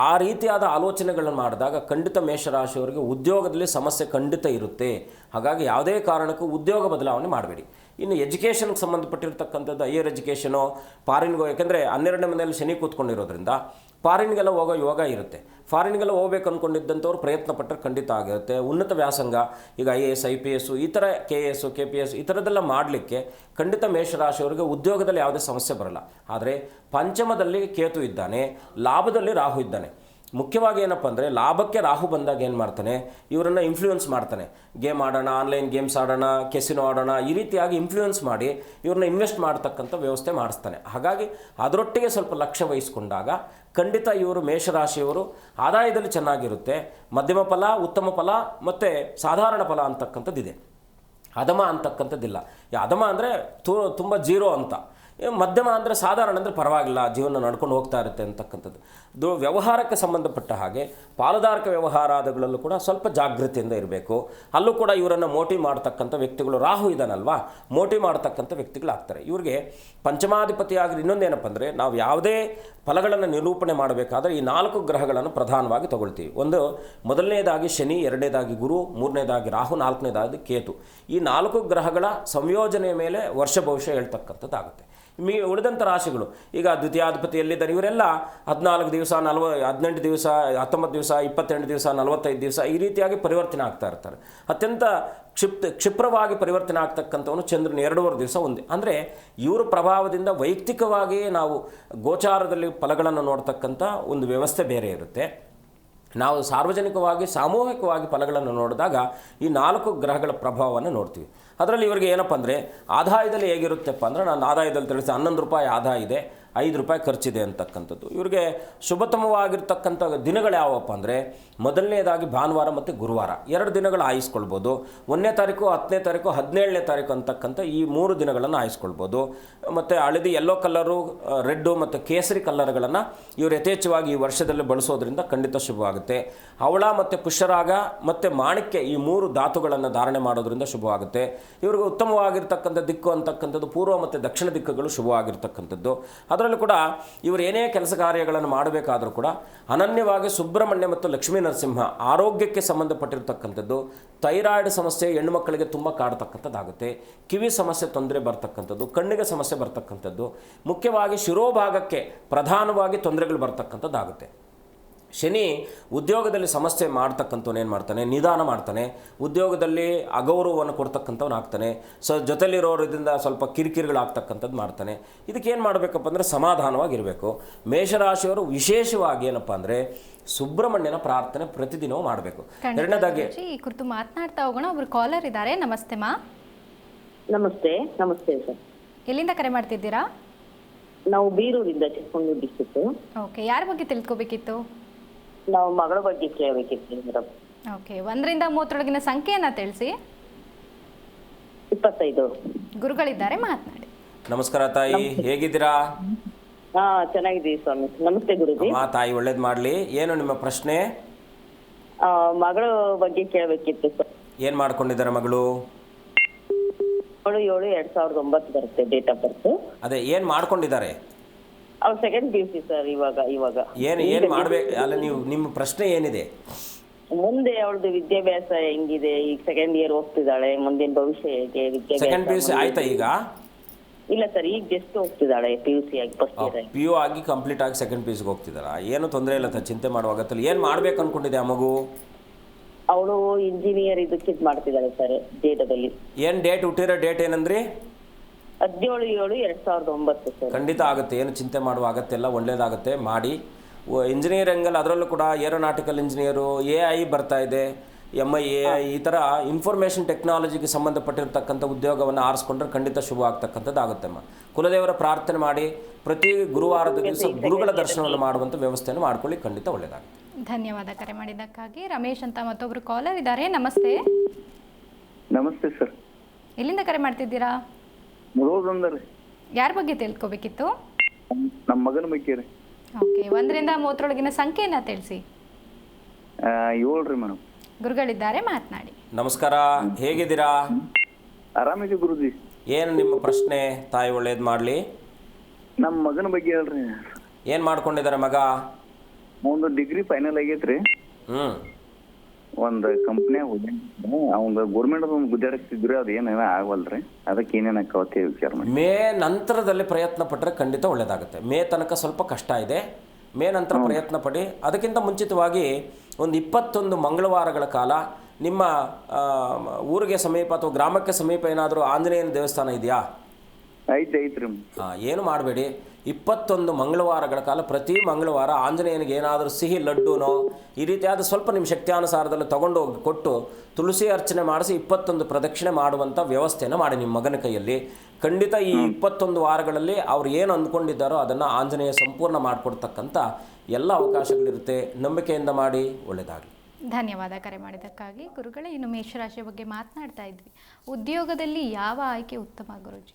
ಆ ರೀತಿಯಾದ ಆಲೋಚನೆಗಳನ್ನು ಮಾಡಿದಾಗ ಖಂಡಿತ ಮೇಷರಾಶಿಯವರಿಗೆ ಉದ್ಯೋಗದಲ್ಲಿ ಸಮಸ್ಯೆ ಖಂಡಿತ ಇರುತ್ತೆ. ಹಾಗಾಗಿ ಯಾವುದೇ ಕಾರಣಕ್ಕೂ ಉದ್ಯೋಗ ಬದಲಾವಣೆ ಮಾಡಬೇಡಿ. ಇನ್ನು ಎಜುಕೇಷನ್ಗೆ ಸಂಬಂಧಪಟ್ಟಿರ್ತಕ್ಕಂಥದ್ದು ಹೈಯರ್ ಎಜುಕೇಷನು ಫಾರಿನ್ಗೆ, ಯಾಕೆಂದರೆ 12ನೇ ಮನೆಯಲ್ಲಿ ಶನಿ ಕೂತ್ಕೊಂಡಿರೋದ್ರಿಂದ ಫಾರಿನ್ಗೆಲ್ಲ ಹೋಗೋ ಯೋಗ ಇರುತ್ತೆ. ಫಾರಿನ್ಗೆಲ್ಲ ಹೋಗ್ಬೇಕು ಅಂದ್ಕೊಂಡಿದ್ದಂಥವ್ರು ಪ್ರಯತ್ನ ಪಟ್ಟರೆ ಖಂಡಿತ ಆಗಿರುತ್ತೆ. ಉನ್ನತ ವ್ಯಾಸಂಗ, ಈಗ IAS IPS ಈ ಥರ KS KPS ಈ ಥರದ್ದೆಲ್ಲ ಮಾಡಲಿಕ್ಕೆ ಖಂಡಿತ ಮೇಷರಾಶಿಯವರಿಗೆ ಉದ್ಯೋಗದಲ್ಲಿ ಯಾವುದೇ ಸಮಸ್ಯೆ ಬರಲ್ಲ. ಆದರೆ ಪಂಚಮದಲ್ಲಿ ಕೇತು ಇದ್ದಾನೆ, ಲಾಭದಲ್ಲಿ ರಾಹು ಇದ್ದಾನೆ. ಮುಖ್ಯವಾಗಿ ಏನಪ್ಪ ಅಂದರೆ ಲಾಭಕ್ಕೆ ರಾಹು ಬಂದಾಗ ಏನು ಮಾಡ್ತಾನೆ, ಇವರನ್ನು ಇನ್ಫ್ಲೂಯೆನ್ಸ್ ಮಾಡ್ತಾನೆ. ಗೇಮ್ ಆಡೋಣ, ಆನ್ಲೈನ್ ಗೇಮ್ಸ್ ಆಡೋಣ, ಕೆಸಿನೋ ಆಡೋಣ, ಈ ರೀತಿಯಾಗಿ ಇನ್ಫ್ಲೂಯೆನ್ಸ್ ಮಾಡಿ ಇವ್ರನ್ನ ಇನ್ವೆಸ್ಟ್ ಮಾಡ್ತಕ್ಕಂಥ ವ್ಯವಸ್ಥೆ ಮಾಡಿಸ್ತಾನೆ. ಹಾಗಾಗಿ ಅದರೊಟ್ಟಿಗೆ ಸ್ವಲ್ಪ ಲಕ್ಷ್ಯ ವಹಿಸ್ಕೊಂಡಾಗ ಖಂಡಿತ ಇವರು ಮೇಷರಾಶಿಯವರು ಆದಾಯದಲ್ಲಿ ಚೆನ್ನಾಗಿರುತ್ತೆ. ಮಧ್ಯಮ ಫಲ, ಉತ್ತಮ ಫಲ ಮತ್ತು ಸಾಧಾರಣ ಫಲ ಅಂತಕ್ಕಂಥದ್ದಿದೆ. ಅಧಮ ಅಂತಕ್ಕಂಥದ್ದಿಲ್ಲ. ಅಧಮ ಅಂದರೆ ತುಂಬ ಜೀರೋ ಅಂತ, ಮಧ್ಯಮ ಅಂದರೆ ಸಾಧಾರಣ ಅಂದರೆ ಪರವಾಗಿಲ್ಲ, ಜೀವನ ನಡ್ಕೊಂಡು ಹೋಗ್ತಾ ಇರುತ್ತೆ ಅಂತಕ್ಕಂಥದ್ದು. ವ್ಯವಹಾರಕ್ಕೆ ಸಂಬಂಧಪಟ್ಟ ಹಾಗೆ ಪಾಲುದಾರಿಕೆ ವ್ಯವಹಾರಗಳಲ್ಲೂ ಕೂಡ ಸ್ವಲ್ಪ ಜಾಗೃತಿಯಿಂದ ಇರಬೇಕು. ಅಲ್ಲೂ ಕೂಡ ಇವರನ್ನು ಮೋಟಿ ಮಾಡ್ತಕ್ಕಂಥ ವ್ಯಕ್ತಿಗಳು, ರಾಹು ಇದ್ದಾನಲ್ವಾ, ಮೋಟಿ ಮಾಡ್ತಕ್ಕಂಥ ವ್ಯಕ್ತಿಗಳಾಗ್ತಾರೆ. ಇವ್ರಿಗೆ ಪಂಚಮಾಧಿಪತಿಯಾಗಿ ಇನ್ನೊಂದೇನಪ್ಪ ಅಂದರೆ, ನಾವು ಯಾವುದೇ ಫಲಗಳನ್ನು ನಿರೂಪಣೆ ಮಾಡಬೇಕಾದ್ರೆ ಈ 4 ಗ್ರಹಗಳನ್ನು ಪ್ರಧಾನವಾಗಿ ತಗೊಳ್ತೀವಿ. ಒಂದು ಮೊದಲನೇದಾಗಿ ಶನಿ, ಎರಡನೇದಾಗಿ ಗುರು, ಮೂರನೇದಾಗಿ ರಾಹು, ನಾಲ್ಕನೇದಾಗಿ ಕೇತು. ಈ 4 ಗ್ರಹಗಳ ಸಂಯೋಜನೆಯ ಮೇಲೆ ವರ್ಷ ಭವಿಷ್ಯ ಹೇಳ್ತಕ್ಕಂಥದ್ದಾಗುತ್ತೆ. ಉಳಿದಂಥ ರಾಶಿಗಳು, ಈಗ ದ್ವಿತೀಯಾಧಿಪತಿ ಎಲ್ಲಿದ್ದಾರೆ, ಇವರೆಲ್ಲ 14 ದಿವಸ, 18 ದಿವಸ, 19 ದಿವಸ, 28 ದಿವಸ, 45 ದಿವಸ ಈ ರೀತಿಯಾಗಿ ಪರಿವರ್ತನೆ ಆಗ್ತಾ ಇರ್ತಾರೆ. ಅತ್ಯಂತ ಕ್ಷಿಪ್ರವಾಗಿ ಪರಿವರ್ತನೆ ಆಗ್ತಕ್ಕಂಥವನು ಚಂದ್ರನ 2.5 ದಿವಸ ಒಂದೇ. ಅಂದರೆ ಇವರ ಪ್ರಭಾವದಿಂದ ವೈಯಕ್ತಿಕವಾಗಿ ನಾವು ಗೋಚಾರದಲ್ಲಿ ಫಲಗಳನ್ನು ನೋಡ್ತಕ್ಕಂಥ ಒಂದು ವ್ಯವಸ್ಥೆ ಬೇರೆ ಇರುತ್ತೆ. ನಾವು ಸಾರ್ವಜನಿಕವಾಗಿ ಸಾಮೂಹಿಕವಾಗಿ ಫಲಗಳನ್ನು ನೋಡಿದಾಗ ಈ 4 ಗ್ರಹಗಳ ಪ್ರಭಾವವನ್ನು ನೋಡ್ತೀವಿ. ಅದರಲ್ಲಿ ಇವರಿಗೆ ಏನಪ್ಪ ಅಂದರೆ ಆದಾಯದಲ್ಲಿ ಹೇಗಿರುತ್ತೆಪ್ಪ ಅಂದರೆ, ನಾನು ಆದಾಯದಲ್ಲಿ ತಿಳಿಸಿ 11 ರೂಪಾಯಿ ಆದಾಯ ಇದೆ, 5 ರೂಪಾಯಿ ಖರ್ಚಿದೆ ಅಂತಕ್ಕಂಥದ್ದು. ಇವರಿಗೆ ಶುಭತಮವಾಗಿರ್ತಕ್ಕಂಥ ದಿನಗಳು ಯಾವಪ್ಪ ಅಂದರೆ, ಮೊದಲನೇದಾಗಿ ಭಾನುವಾರ ಮತ್ತು ಗುರುವಾರ 2 ದಿನಗಳು ಆಯಿಸ್ಕೊಳ್ಬೋದು. 1ನೇ ತಾರೀಕು, 10ನೇ ತಾರೀಕು, 17ನೇ ತಾರೀಕು ಅಂತಕ್ಕಂಥ ಈ 3 ದಿನಗಳನ್ನು ಆಯಿಸ್ಕೊಳ್ಬೋದು. ಮತ್ತು ಹಳದಿ, ಯೆಲ್ಲೋ ಕಲರು, ರೆಡ್ಡು ಮತ್ತು ಕೇಸರಿ ಕಲರ್ಗಳನ್ನು ಇವರು ಯಥೇಚ್ಛವಾಗಿ ಈ ವರ್ಷದಲ್ಲಿ ಬಳಸೋದ್ರಿಂದ ಖಂಡಿತ ಶುಭವಾಗುತ್ತೆ. ಹವಳ ಮತ್ತು ಪುಷ್ಯರಾಗ ಮತ್ತು ಮಾಣಿಕ್ಯ ಈ 3 ಧಾತುಗಳನ್ನು ಧಾರಣೆ ಮಾಡೋದ್ರಿಂದ ಶುಭವಾಗುತ್ತೆ. ಇವ್ರಿಗೆ ಉತ್ತಮವಾಗಿರ್ತಕ್ಕಂಥ ದಿಕ್ಕು ಅಂತಕ್ಕಂಥದ್ದು ಪೂರ್ವ ಮತ್ತು ದಕ್ಷಿಣ ದಿಕ್ಕುಗಳು ಶುಭವಾಗಿರ್ತಕ್ಕಂಥದ್ದು. ಅದರಲ್ಲೂ ಕೂಡ ಇವರು ಏನೇ ಕೆಲಸ ಕಾರ್ಯಗಳನ್ನು ಮಾಡಬೇಕಾದರೂ ಕೂಡ ಅನನ್ಯವಾಗಿ ಸುಬ್ರಹ್ಮಣ್ಯ ಮತ್ತು ಲಕ್ಷ್ಮೀ ನರಸಿಂಹ ಆರೋಗ್ಯಕ್ಕೆ ಸಂಬಂಧಪಟ್ಟಿರ್ತಕ್ಕಂಥದ್ದು. ಥೈರಾಯ್ಡ್ ಸಮಸ್ಯೆ ಹೆಣ್ಣು ಮಕ್ಕಳಿಗೆ ತುಂಬ ಕಾಡ್ತಕ್ಕಂಥದ್ದಾಗುತ್ತೆ. ಕಿವಿ ಸಮಸ್ಯೆ ತೊಂದರೆ ಬರ್ತಕ್ಕಂಥದ್ದು, ಕಣ್ಣಿಗೆ ಸಮಸ್ಯೆ ಬರ್ತಕ್ಕಂಥದ್ದು, ಮುಖ್ಯವಾಗಿ ಶಿರೋಭಾಗಕ್ಕೆ ಪ್ರಧಾನವಾಗಿ ತೊಂದರೆಗಳು ಬರ್ತಕ್ಕಂಥದ್ದಾಗುತ್ತೆ. ಶನಿ ಉದ್ಯೋಗದಲ್ಲಿ ಸಮಸ್ಯೆ ಮಾಡ್ತಕ್ಕಂಥವ್ನು ಏನು ಮಾಡ್ತಾನೆ, ನಿಧಾನ ಮಾಡ್ತಾನೆ. ಉದ್ಯೋಗದಲ್ಲಿ ಅಗೌರವವನ್ನು ಕೊಡ್ತಕ್ಕಂಥವ್ನು ಆಗ್ತಾನೆ. ಜೊತೆಲಿರೋದ್ರಿಂದ ಸ್ವಲ್ಪ ಕಿರಿಕಿರಿಗಳಾಗ್ತಕ್ಕಂಥದ್ದು ಮಾಡ್ತಾನೆ. ಇದಕ್ಕೇನು ಮಾಡಬೇಕಪ್ಪ ಅಂದರೆ ಸಮಾಧಾನವಾಗಿರಬೇಕು. ಮೇಷರಾಶಿಯವರು ವಿಶೇಷವಾಗಿ ಏನಪ್ಪ ಅಂದರೆ ಸುಬ್ರಹ್ಮಣ್ಯನ ಪ್ರಾರ್ಥನೆ ಪ್ರತಿದಿನವೂ ಮಾಡಬೇಕು. ಎರಡನೇದಾಗಿ ಈ ಕುರಿತು ಮಾತನಾಡ್ತಾ ಹೋಗೋಣ. ಒಬ್ರು ಕಾಲರ್ ಇದ್ದಾರೆ. ನಮಸ್ತೆ ಮಾ. ನಮಸ್ತೆ. ನಮಸ್ತೆ ಸರ್. ಎಲ್ಲಿಂದ ಕರೆ ಮಾಡ್ತಿದ್ದೀರಾ? ನಾವು ಬೀರೂರಿಂದ, ಚಿಕ್ಕಮಗಳೂರು ಡಿಸ್ಟ್ರಿಕ್ಟ್. ಓಕೆ, ಯಾರ ಬಗ್ಗೆ ತಿಳ್ಕೊಬೇಕಿತ್ತು? ನಾವು ಮಗಳ ಬಗ್ಗೆ ಕೇಳಬೇಕಿತ್ತು ಮೇಡಮ್. ಓಕೆ, 1 ರಿಂದ 30ರೊಳಗಿನ ಸಂಖ್ಯೆಯನ್ನ ತಿಳಿಸಿ. 25. ಗುರುಗಳಿದ್ದಾರೆ, ಮಾತನಾಡಿ. ನಮಸ್ಕಾರ ತಾಯಿ, ಹೇಗಿದ್ದೀರಾ? ಹಾ, ಚೆನ್ನಾಗಿದ್ದೀವಿ ಸ್ವಾಮಿ. ನಮಸ್ತೆ ಗುರುಜಿ. ತಾಯಿ ಒಳ್ಳೇದು ಮಾಡಲಿ. ಏನು ನಿಮ್ಮ ಪ್ರಶ್ನೆ? ಮಗಳ ಬಗ್ಗೆ ಕೇಳಬೇಕಿತ್ತು ಸರ್. ಏನು ಮಾಡ್ಕೊಂಡಿದ್ದಾರೆ ಮಗಳು? 7/7/2009 ಬರುತ್ತೆ ಡೇಟ್ ಆಫ್ ಬರ್ತ್. ಅದೇ ಏನು ಮಾಡ್ಕೊಂಡಿದ್ದಾರೆ? ಅವ್ರು ಸೆಕೆಂಡ್ PUC ಸರ್. ಇವಾಗ ಏನು ಮಾಡ್ಬೇಕು? ಅಲ್ಲ, ನಿಮ್ಮ ಪ್ರಶ್ನೆ ಏನಿದೆ? ಮುಂದೆ ಅವಳದು ವಿದ್ಯಾಭ್ಯಾಸ ಹೆಂಗಿದೆ? ಈಗ ಸೆಕೆಂಡ್ ಇಯರ್ ಹೋಗ್ತಿದ್ದಾಳೆ. ಮುಂದಿನ ಭವಿಷ್ಯ ಹೇಗೆ? ಸೆಕೆಂಡ್ PUC ಆಯ್ತಾ ಈಗ? ಇಲ್ಲ ಸರ್, ಈಗ ಜಸ್ಟ್ ಹೋಗ್ತಿದ್ದಾಳೆ PUC ಆಗಿ, ಫಸ್ಟ್ ಇಯರ್ ಆಗಿ. PU ಆಗಿ ಕಂಪ್ಲೀಟ್ ಆಗಿ ಸೆಕೆಂಡ್ PUCಗೆ ಹೋಗ್ತಿದ್ದಾರಾ? ಏನು ತೊಂದರೆ ಇಲ್ಲ, ಚಿಂತೆ ಮಾಡುವಾಗತ್ತಲ್ಲ. ಏನು ಮಾಡ್ಬೇಕು ಅನ್ಕೊಂಡಿದೆ ಆ ಮಗು? ಅವಳು ಇಂಜಿನಿಯರ್ ಇದಕ್ಕೆ ಮಾಡ್ತಿದ್ದಾಳೆ ಸರ್, ಜೇಡದಲ್ಲಿ. ಏನು ಡೇಟ್ ಹುಟ್ಟಿರೋ ಡೇಟ್ ಏನಂದ್ರಿ? 17/7/2009 ಸರ್. ಖಂಡಿತ ಆಗುತ್ತೆ, ಏನು ಚಿಂತೆ ಮಾಡುವ ಅಗತ್ಯ ಎಲ್ಲ, ಒಳ್ಳೇದಾಗುತ್ತೆ ಮಾಡಿ. ಇಂಜಿನಿಯರಿಂಗಲ್ಲಿ ಅದರಲ್ಲೂ ಕೂಡ ಏರೋನಾಟಿಕಲ್ ಇಂಜಿನಿಯರು, AI ಬರ್ತಾ ಇದೆ, MI AI ಈ ಥರ ಇನ್ಫಾರ್ಮೇಷನ್ ಟೆಕ್ನಾಲಜಿಗೆ ಸಂಬಂಧಪಟ್ಟಿರ್ತಕ್ಕಂಥ ಉದ್ಯೋಗವನ್ನು ಆರಿಸ್ಕೊಂಡ್ರೆ ಖಂಡಿತ ಶುಭ ಆಗ್ತಕ್ಕಂಥದ್ದಾಗುತ್ತೆಮ್ಮ. ಕುಲದೇವರ ಪ್ರಾರ್ಥನೆ ಮಾಡಿ ಪ್ರತಿ ಗುರುವಾರದ ದಿವಸ ಗುರುಗಳ ದರ್ಶನವನ್ನು ಮಾಡುವಂಥ ವ್ಯವಸ್ಥೆಯನ್ನು ಮಾಡ್ಕೊಳ್ಳಿ, ಖಂಡಿತ ಒಳ್ಳೆಯದಾಗುತ್ತೆ. ಧನ್ಯವಾದ ಕರೆ ಮಾಡಿದ್ದಕ್ಕಾಗಿ. ರಮೇಶ್ ಅಂತ ಮತ್ತೊಬ್ರು ಕಾಲರ್ ಇದ್ದಾರೆ. ನಮಸ್ತೆ. ನಮಸ್ತೆ ಸರ್. ಎಲ್ಲಿಂದ ಕರೆ ಮಾಡ್ತಿದ್ದೀರಾ? ಮುಳೋದಂದ್ರಿ. ಯಾರ ಬಗ್ಗೆ ತಿಳ್ಕೊಬೇಕಿತ್ತು? ನಮ್ಮ ಮಗನ ಬಗ್ಗೆ ರೀ. ಓಕೆ, 1 ರಿಂದ 30ರೊಳಗಿನ ಸಂಖ್ಯೆಯನ್ನ ತಿಳಿಸಿ. 7 ರೀ ಮೇಡಮ್. ಗುರುಗಳಿದ್ದಾರೆ, ಮಾತನಾಡಿ. ನಮಸ್ಕಾರ, ಹೇಗಿದ್ದೀರಾ? ಆರಾಮಿದೆ ಗುರುಜಿ. ಏನು ನಿಮ್ಮ ಪ್ರಶ್ನೆ? ತಾಯಿ ಒಳ್ಳೇದು ಮಾಡಲಿ. ನಮ್ಮ ಮಗನ ಬಗ್ಗೆ ಹೇಳ್ರಿ. ಏನು ಮಾಡ್ಕೊಂಡಿದ್ದಾರೆ ಮಗ? ಒಂದು ಡಿಗ್ರಿ ಫೈನಲ್ ಆಗೈತ್ರಿ. ಒಂದು ಕಂಪ್ನಿಯಾಗ ಅವ್ನ ಗೋರ್ಮೆಂಟ್ ಒಂದು ಗುದ್ದಾಡಕ್ತಿದ್ರು ಅದು ಏನೇನ ಆಗವಲ್ರಿ, ಅದಕ್ಕೆ ಏನೇನು ಆಕವತ್ತೆ ವಿಚಾರ ಮಾಡಿ. ಮೇ ನಂತರದಲ್ಲಿ ಪ್ರಯತ್ನ ಪಟ್ಟರೆ ಖಂಡಿತ ಒಳ್ಳೆಯದಾಗುತ್ತೆ. ಮೇ ತನಕ ಸ್ವಲ್ಪ ಕಷ್ಟ ಇದೆ, ಮೇ ನಂತರ ಪ್ರಯತ್ನ ಪಡಿ. ಅದಕ್ಕಿಂತ ಮುಂಚಿತವಾಗಿ ಒಂದು 21 ಮಂಗಳವಾರಗಳ ಕಾಲ ನಿಮ್ಮ ಊರಿಗೆ ಸಮೀಪ ಅಥವಾ ಗ್ರಾಮಕ್ಕೆ ಸಮೀಪ ಏನಾದರೂ ಆಂಜನೇಯನ ದೇವಸ್ಥಾನ ಇದೆಯಾ? ಐತ್ರಿ. ಏನು ಮಾಡಬೇಡಿ, 21 ಮಂಗಳವಾರಗಳ ಕಾಲ ಪ್ರತಿ ಮಂಗಳವಾರ ಆಂಜನೇಯನಿಗೆ ಏನಾದರೂ ಸಿಹಿ ಲಡ್ಡುನೋ ಈ ರೀತಿಯಾದ ಸ್ವಲ್ಪ ನಿಮ್ಮ ಶಕ್ತಿಯಾನುಸಾರದಲ್ಲಿ ತೊಗೊಂಡೋಗಿ ಕೊಟ್ಟು ತುಳಸಿ ಅರ್ಚನೆ ಮಾಡಿಸಿ 21 ಪ್ರದಕ್ಷಿಣೆ ಮಾಡುವಂಥ ವ್ಯವಸ್ಥೆಯನ್ನು ಮಾಡಿ ನಿಮ್ಮ ಮಗನ ಕೈಯಲ್ಲಿ. ಖಂಡಿತ ಈ 21 ವಾರಗಳಲ್ಲಿ ಅವ್ರು ಏನು ಅಂದ್ಕೊಂಡಿದ್ದಾರೋ ಅದನ್ನು ಆಂಜನೇಯ ಸಂಪೂರ್ಣ ಮಾಡಿಕೊಡ್ತಕ್ಕಂಥ ಎಲ್ಲ ಅವಕಾಶಗಳಿರುತ್ತೆ. ನಂಬಿಕೆಯಿಂದ ಮಾಡಿ, ಒಳ್ಳೆಯದಾಗಲಿ. ಧನ್ಯವಾದ ಕರೆ ಮಾಡಿದ್ದಕ್ಕಾಗಿ. ಗುರುಗಳೇ, ಇನ್ನು ಮೇಷರಾಶಿಯ ಬಗ್ಗೆ ಮಾತನಾಡ್ತಾ ಇದ್ವಿ. ಉದ್ಯೋಗದಲ್ಲಿ ಯಾವ ಆಯ್ಕೆ ಉತ್ತಮ ಗುರುಜಿ?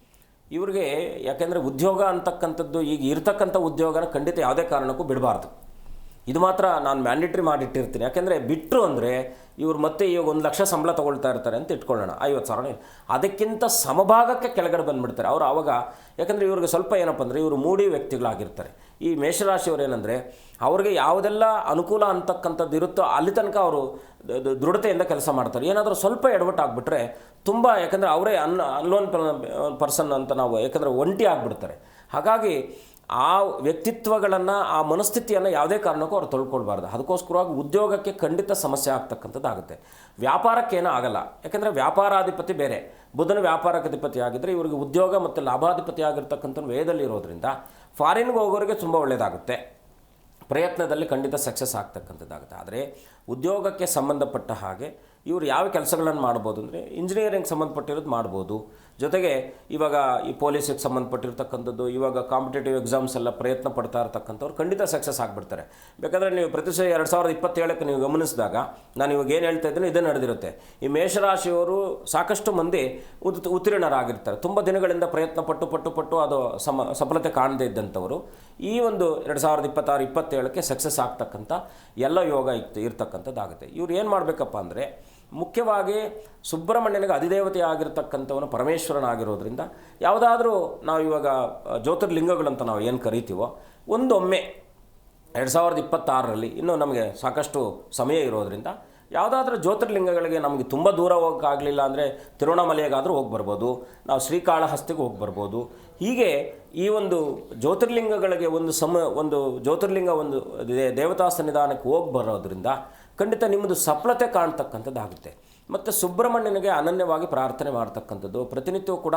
ಇವ್ರಿಗೆ ಯಾಕೆಂದರೆ ಉದ್ಯೋಗ ಅಂತಕ್ಕಂಥದ್ದು ಈಗ ಇರ್ತಕ್ಕಂಥ ಉದ್ಯೋಗನ ಖಂಡಿತ ಯಾವುದೇ ಕಾರಣಕ್ಕೂ ಬಿಡಬಾರ್ದು. ಇದು ಮಾತ್ರ ನಾನು ಮ್ಯಾಂಡೇಟ್ರಿ ಮಾಡಿಟ್ಟಿರ್ತೀನಿ. ಯಾಕೆಂದರೆ ಬಿಟ್ಟರು ಅಂದರೆ ಇವ್ರು ಮತ್ತೆ ಇವಾಗ 1 ಲಕ್ಷ ಸಂಬಳ ತೊಗೊಳ್ತಾ ಇರ್ತಾರೆ ಅಂತ ಇಟ್ಕೊಳ್ಳೋಣ, 50,000, ಅದಕ್ಕಿಂತ ಸಮಭಾಗಕ್ಕೆ ಕೆಳಗಡೆ ಬಂದುಬಿಡ್ತಾರೆ ಅವರು. ಆವಾಗ ಯಾಕಂದರೆ ಇವ್ರಿಗೆ ಸ್ವಲ್ಪ ಏನಪ್ಪ ಅಂದರೆ ಇವರು ಮೂಡಿ ವ್ಯಕ್ತಿಗಳಾಗಿರ್ತಾರೆ. ಈ ಮೇಷರಾಶಿಯವರು ಏನಂದರೆ ಅವ್ರಿಗೆ ಯಾವುದೆಲ್ಲ ಅನುಕೂಲ ಅಂತಕ್ಕಂಥದ್ದು ಇರುತ್ತೋ ಅಲ್ಲಿ ತನಕ ಅವರು ದೃಢತೆಯಿಂದ ಕೆಲಸ ಮಾಡ್ತಾರೆ. ಏನಾದರೂ ಸ್ವಲ್ಪ ಎಡವಟ್ಟಾಗ್ಬಿಟ್ರೆ ತುಂಬ, ಯಾಕಂದರೆ ಅವರೇ ಅನ್ಲೋನ್ ಪರ್ಸನ್ ಅಂತ ನಾವು, ಯಾಕಂದರೆ ಒಂಟಿ ಆಗಿಬಿಡ್ತಾರೆ. ಹಾಗಾಗಿ ಆ ವ್ಯಕ್ತಿತ್ವಗಳನ್ನು, ಆ ಮನಸ್ಥಿತಿಯನ್ನು ಯಾವುದೇ ಕಾರಣಕ್ಕೂ ಅವ್ರು ತೊಳ್ಕೊಳ್ಬಾರ್ದು. ಅದಕ್ಕೋಸ್ಕರವಾಗಿ ಉದ್ಯೋಗಕ್ಕೆ ಖಂಡಿತ ಸಮಸ್ಯೆ ಆಗ್ತಕ್ಕಂಥದ್ದಾಗುತ್ತೆ. ವ್ಯಾಪಾರಕ್ಕೇನೂ ಆಗಲ್ಲ, ಯಾಕೆಂದರೆ ವ್ಯಾಪಾರಾಧಿಪತಿ ಬೇರೆ, ಬುಧನ ವ್ಯಾಪಾರಾಧಿಪತಿ ಆಗಿದ್ದರೆ ಇವರಿಗೆ ಉದ್ಯೋಗ ಮತ್ತು ಲಾಭಾಧಿಪತಿ ಆಗಿರ್ತಕ್ಕಂಥ ವೇದದಲ್ಲಿ ಇರೋದ್ರಿಂದ ಫಾರಿನ್ಗೆ ಹೋಗೋರಿಗೆ ತುಂಬ ಒಳ್ಳೆಯದಾಗುತ್ತೆ. ಪ್ರಯತ್ನದಲ್ಲಿ ಖಂಡಿತ ಸಕ್ಸಸ್ ಆಗ್ತಕ್ಕಂಥದ್ದಾಗುತ್ತೆ. ಆದರೆ ಉದ್ಯೋಗಕ್ಕೆ ಸಂಬಂಧಪಟ್ಟ ಹಾಗೆ ಇವರು ಯಾವ ಕೆಲಸಗಳನ್ನು ಮಾಡ್ಬೋದು ಅಂದರೆ ಇಂಜಿನಿಯರಿಂಗ್ ಸಂಬಂಧಪಟ್ಟಿರೋದು ಮಾಡ್ಬೋದು. ಜೊತೆಗೆ ಇವಾಗ ಈ ಪೊಲೀಸಿಗೆ ಸಂಬಂಧಪಟ್ಟಿರ್ತಕ್ಕಂಥದ್ದು, ಇವಾಗ ಕಾಂಪಿಟೇಟಿವ್ ಎಕ್ಸಾಮ್ಸ್ ಎಲ್ಲ ಪ್ರಯತ್ನ ಪಡ್ತಾ ಇರ್ತಕ್ಕಂಥವ್ರು ಖಂಡಿತ ಸಕ್ಸಸ್ ಆಗಿಬಿಡ್ತಾರೆ. ಬೇಕಾದರೆ ನೀವು ಪ್ರತಿ 2027ಕ್ಕೆ ನೀವು ಗಮನಿಸಿದಾಗ ನಾನು ಇವಾಗ ಏನು ಹೇಳ್ತಾ ಇದ್ದೀನಿ ಇದೇ ನಡೆದಿರುತ್ತೆ. ಈ ಮೇಷರಾಶಿಯವರು ಸಾಕಷ್ಟು ಮಂದಿ ಉತ್ತೀರ್ಣರಾಗಿರ್ತಾರೆ. ತುಂಬ ದಿನಗಳಿಂದ ಪ್ರಯತ್ನ ಪಟ್ಟು ಅದು ಸಫಲತೆ ಕಾಣದೇ ಇದ್ದಂಥವರು ಈ ಒಂದು 2026-27ಕ್ಕೆ ಸಕ್ಸಸ್ ಆಗ್ತಕ್ಕಂಥ ಎಲ್ಲ ಯೋಗ ಇರ್ತಕ್ಕಂಥದ್ದಾಗುತ್ತೆ. ಇವ್ರು ಏನು ಮಾಡಬೇಕಪ್ಪ ಅಂದರೆ ಮುಖ್ಯವಾಗಿ ಸುಬ್ರಹ್ಮಣ್ಯನಿಗೆ ಅಧಿದೇವತೆ ಆಗಿರ್ತಕ್ಕಂಥವನು ಪರಮೇಶ್ವರನಾಗಿರೋದ್ರಿಂದ ಯಾವುದಾದ್ರೂ ನಾವು ಇವಾಗ ಜ್ಯೋತಿರ್ಲಿಂಗಗಳಂತ ನಾವು ಏನು ಕರಿತೀವೋ, ಒಂದೊಮ್ಮೆ 2026ರಲ್ಲಿ ಇನ್ನೂ ನಮಗೆ ಸಾಕಷ್ಟು ಸಮಯ ಇರೋದರಿಂದ ಯಾವುದಾದ್ರೂ ಜ್ಯೋತಿರ್ಲಿಂಗಗಳಿಗೆ ನಮಗೆ ತುಂಬ ದೂರ ಹೋಗೋಕ್ಕಾಗಲಿಲ್ಲ ಅಂದರೆ ತಿರುವಣ್ಣಾಮಲೆಗಾದರೂ ಹೋಗಿ ಬರ್ಬೋದು, ನಾವು ಶ್ರೀಕಾಳಹಸ್ತಿಗೆ ಹೋಗಿ ಬರ್ಬೋದು. ಹೀಗೆ ಈ ಒಂದು ಜ್ಯೋತಿರ್ಲಿಂಗಗಳಿಗೆ ಒಂದು ಜ್ಯೋತಿರ್ಲಿಂಗ ಒಂದು ದೇವತಾ ಸನ್ನಿಧಾನಕ್ಕೆ ಹೋಗಿ ಬರೋದ್ರಿಂದ ಖಂಡಿತ ನಿಮ್ಮದು ಸಫಲತೆ ಕಾಣ್ತಕ್ಕಂಥದ್ದಾಗುತ್ತೆ. ಮತ್ತು ಸುಬ್ರಹ್ಮಣ್ಯನಿಗೆ ಅನನ್ಯವಾಗಿ ಪ್ರಾರ್ಥನೆ ಮಾಡ್ತಕ್ಕಂಥದ್ದು, ಪ್ರತಿನಿತ್ಯವೂ ಕೂಡ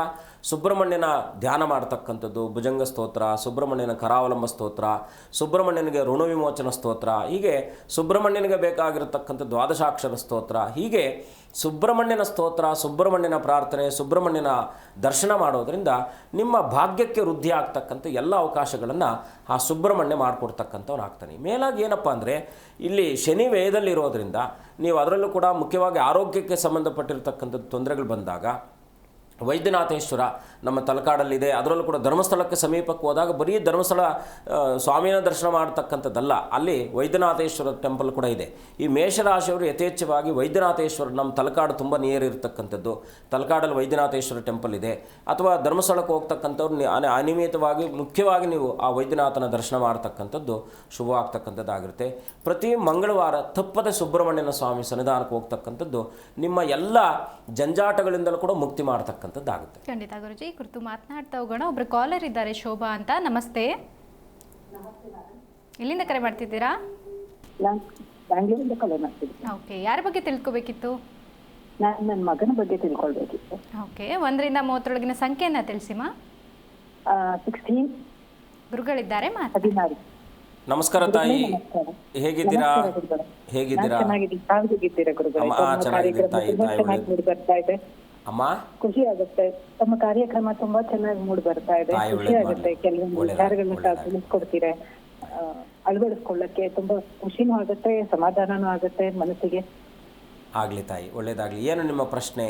ಸುಬ್ರಹ್ಮಣ್ಯನ ಧ್ಯಾನ ಮಾಡ್ತಕ್ಕಂಥದ್ದು, ಭುಜಂಗ ಸ್ತೋತ್ರ, ಸುಬ್ರಹ್ಮಣ್ಯನ ಕರಾವಲಂಬ ಸ್ತೋತ್ರ, ಸುಬ್ರಹ್ಮಣ್ಯನಿಗೆ ಋಣ ವಿಮೋಚನ ಸ್ತೋತ್ರ, ಹೀಗೆ ಸುಬ್ರಹ್ಮಣ್ಯನಿಗೆ ಬೇಕಾಗಿರತಕ್ಕಂಥ 12 ಸ್ತೋತ್ರ, ಹೀಗೆ ಸುಬ್ರಹ್ಮಣ್ಯನ ಸ್ತೋತ್ರ, ಸುಬ್ರಹ್ಮಣ್ಯನ ಪ್ರಾರ್ಥನೆ, ಸುಬ್ರಹ್ಮಣ್ಯನ ದರ್ಶನ ಮಾಡೋದರಿಂದ ನಿಮ್ಮ ಭಾಗ್ಯಕ್ಕೆ ವೃದ್ಧಿ ಆಗ್ತಕ್ಕಂಥ ಎಲ್ಲ ಅವಕಾಶಗಳನ್ನು ಆ ಸುಬ್ರಹ್ಮಣ್ಯ ಮಾಡಿಕೊಡ್ತಕ್ಕಂಥವ್ನು ಆಗ್ತಾನೆ. ಮೇಲಾಗಿ ಏನಪ್ಪ ಅಂದರೆ ಇಲ್ಲಿ ಶನಿ ವ್ಯಯದಲ್ಲಿರೋದ್ರಿಂದ ನೀವು ಅದರಲ್ಲೂ ಕೂಡ ಮುಖ್ಯವಾಗಿ ಆರೋಗ್ಯಕ್ಕೆ ಸಂಬಂಧಪಟ್ಟಿರ್ತಕ್ಕಂಥದ್ದು ತೊಂದರೆಗಳು ಬಂದಾಗ ವೈದ್ಯನಾಥೇಶ್ವರ ನಮ್ಮ ತಲಕಾಡಲ್ಲಿದೆ. ಅದರಲ್ಲೂ ಕೂಡ ಧರ್ಮಸ್ಥಳಕ್ಕೆ ಸಮೀಪಕ್ಕೆ ಹೋದಾಗ ಬರೀ ಧರ್ಮಸ್ಥಳ ಸ್ವಾಮಿನ ದರ್ಶನ ಮಾಡ್ತಕ್ಕಂಥದ್ದಲ್ಲ, ಅಲ್ಲಿ ವೈದ್ಯನಾಥೇಶ್ವರ ಟೆಂಪಲ್ ಕೂಡ ಇದೆ. ಈ ಮೇಷರಾಶಿಯವರು ಯಥೇಚ್ಛವಾಗಿ ವೈದ್ಯನಾಥೇಶ್ವರ, ನಮ್ಮ ತಲಕಾಡು ತುಂಬ ನಿಯರ್ ಇರತಕ್ಕಂಥದ್ದು, ತಲಕಾಡಲ್ಲಿ ವೈದ್ಯನಾಥೇಶ್ವರ ಟೆಂಪಲ್ ಇದೆ. ಅಥವಾ ಧರ್ಮಸ್ಥಳಕ್ಕೆ ಹೋಗ್ತಕ್ಕಂಥವ್ರು ಅನಿಯಮಿತವಾಗಿ ಮುಖ್ಯವಾಗಿ ನೀವು ಆ ವೈದ್ಯನಾಥನ ದರ್ಶನ ಮಾಡ್ತಕ್ಕಂಥದ್ದು ಶುಭವಾಗ್ತಕ್ಕಂಥದ್ದಾಗಿರುತ್ತೆ. ಪ್ರತಿ ಮಂಗಳವಾರ ತಪ್ಪದೆ ಸುಬ್ರಹ್ಮಣ್ಯನ ಸ್ವಾಮಿ ಸನ್ನಿಧಾನಕ್ಕೆ ಹೋಗ್ತಕ್ಕಂಥದ್ದು ನಿಮ್ಮ ಎಲ್ಲ ಜಂಜಾಟಗಳಿಂದಲೂ ಕೂಡ ಮುಕ್ತಿ ಮಾಡ್ತಕ್ಕಂಥ ಖಂಡಿತ ಗುರುಜಿ. ಕುರಿತು ಮಾತನಾಡ್ತಾ ಹೋಗೋಣ. ಒಬ್ರು ಕಾಲರ್ ಇದ್ದಾರೆ, ಶೋಭಾ ಅಂತ. ನಮಸ್ತೆ. ಎಲ್ಲಿಂದ ಕರೆ ಮಾಡ್ತಿದ್ದೀರಾ? ಬ್ಯಾಂಗ್ಳೂರಿಂದ ಕರೆ ಮಾಡ್ತಿದ್ದೀನಿ. ಓಕೆ, ಯಾರ ಬಗ್ಗೆ ತಿಳ್ಕೊಬೇಕಿತ್ತು? ನಾನು ನನ್ನ ಮಗನ ಬಗ್ಗೆ ತಿಳ್ಕೊಳ್ಬೇಕಿತ್ತು. ಓಕೆ, 1ರಿಂದ 30 ಸಂಖ್ಯೆಯನ್ನ ತಿಳಿಸಿಮಾ. 16. ಗುರುಗಳಿದ್ದಾರೆ, 16. ನಮಸ್ಕಾರ ತಾಯಿ, ಹೇಗಿದ್ದೀರಾ? ಹೇಗಿದ್ದೀರಾ? ಹೇಗಿದ್ದೀರಾ ಗುರುಗಳೇ? ಬರ್ತಾ ಇದೆ ಅಮ್ಮ, ಖುಷಿ ಆಗುತ್ತೆ. ತಮ್ಮ ಕಾರ್ಯಕ್ರಮ ತುಂಬಾ ಚೆನ್ನಾಗಿ ಮೂಡಿ ಬರ್ತಾ ಇದೆ. ಖುಷಿ ಆಗುತ್ತೆ. ಕೆಲವೊಂದು ವಿಚಾರಗಳನ್ನ ತಿಳಿಸ್ಕೊಡ್ತೀರಾ, ಅಳವಡಿಸ್ಕೊಳ್ಳಕ್ಕೆ ತುಂಬಾ ಖುಷಿನೂ ಆಗುತ್ತೆ, ಸಮಾಧಾನನೂ ಆಗುತ್ತೆ ಮನಸ್ಸಿಗೆ. ಆಗ್ಲಿ ತಾಯಿ, ಒಳ್ಳೇದಾಗ್ಲಿ. ಏನು ನಿಮ್ಮ ಪ್ರಶ್ನೆ?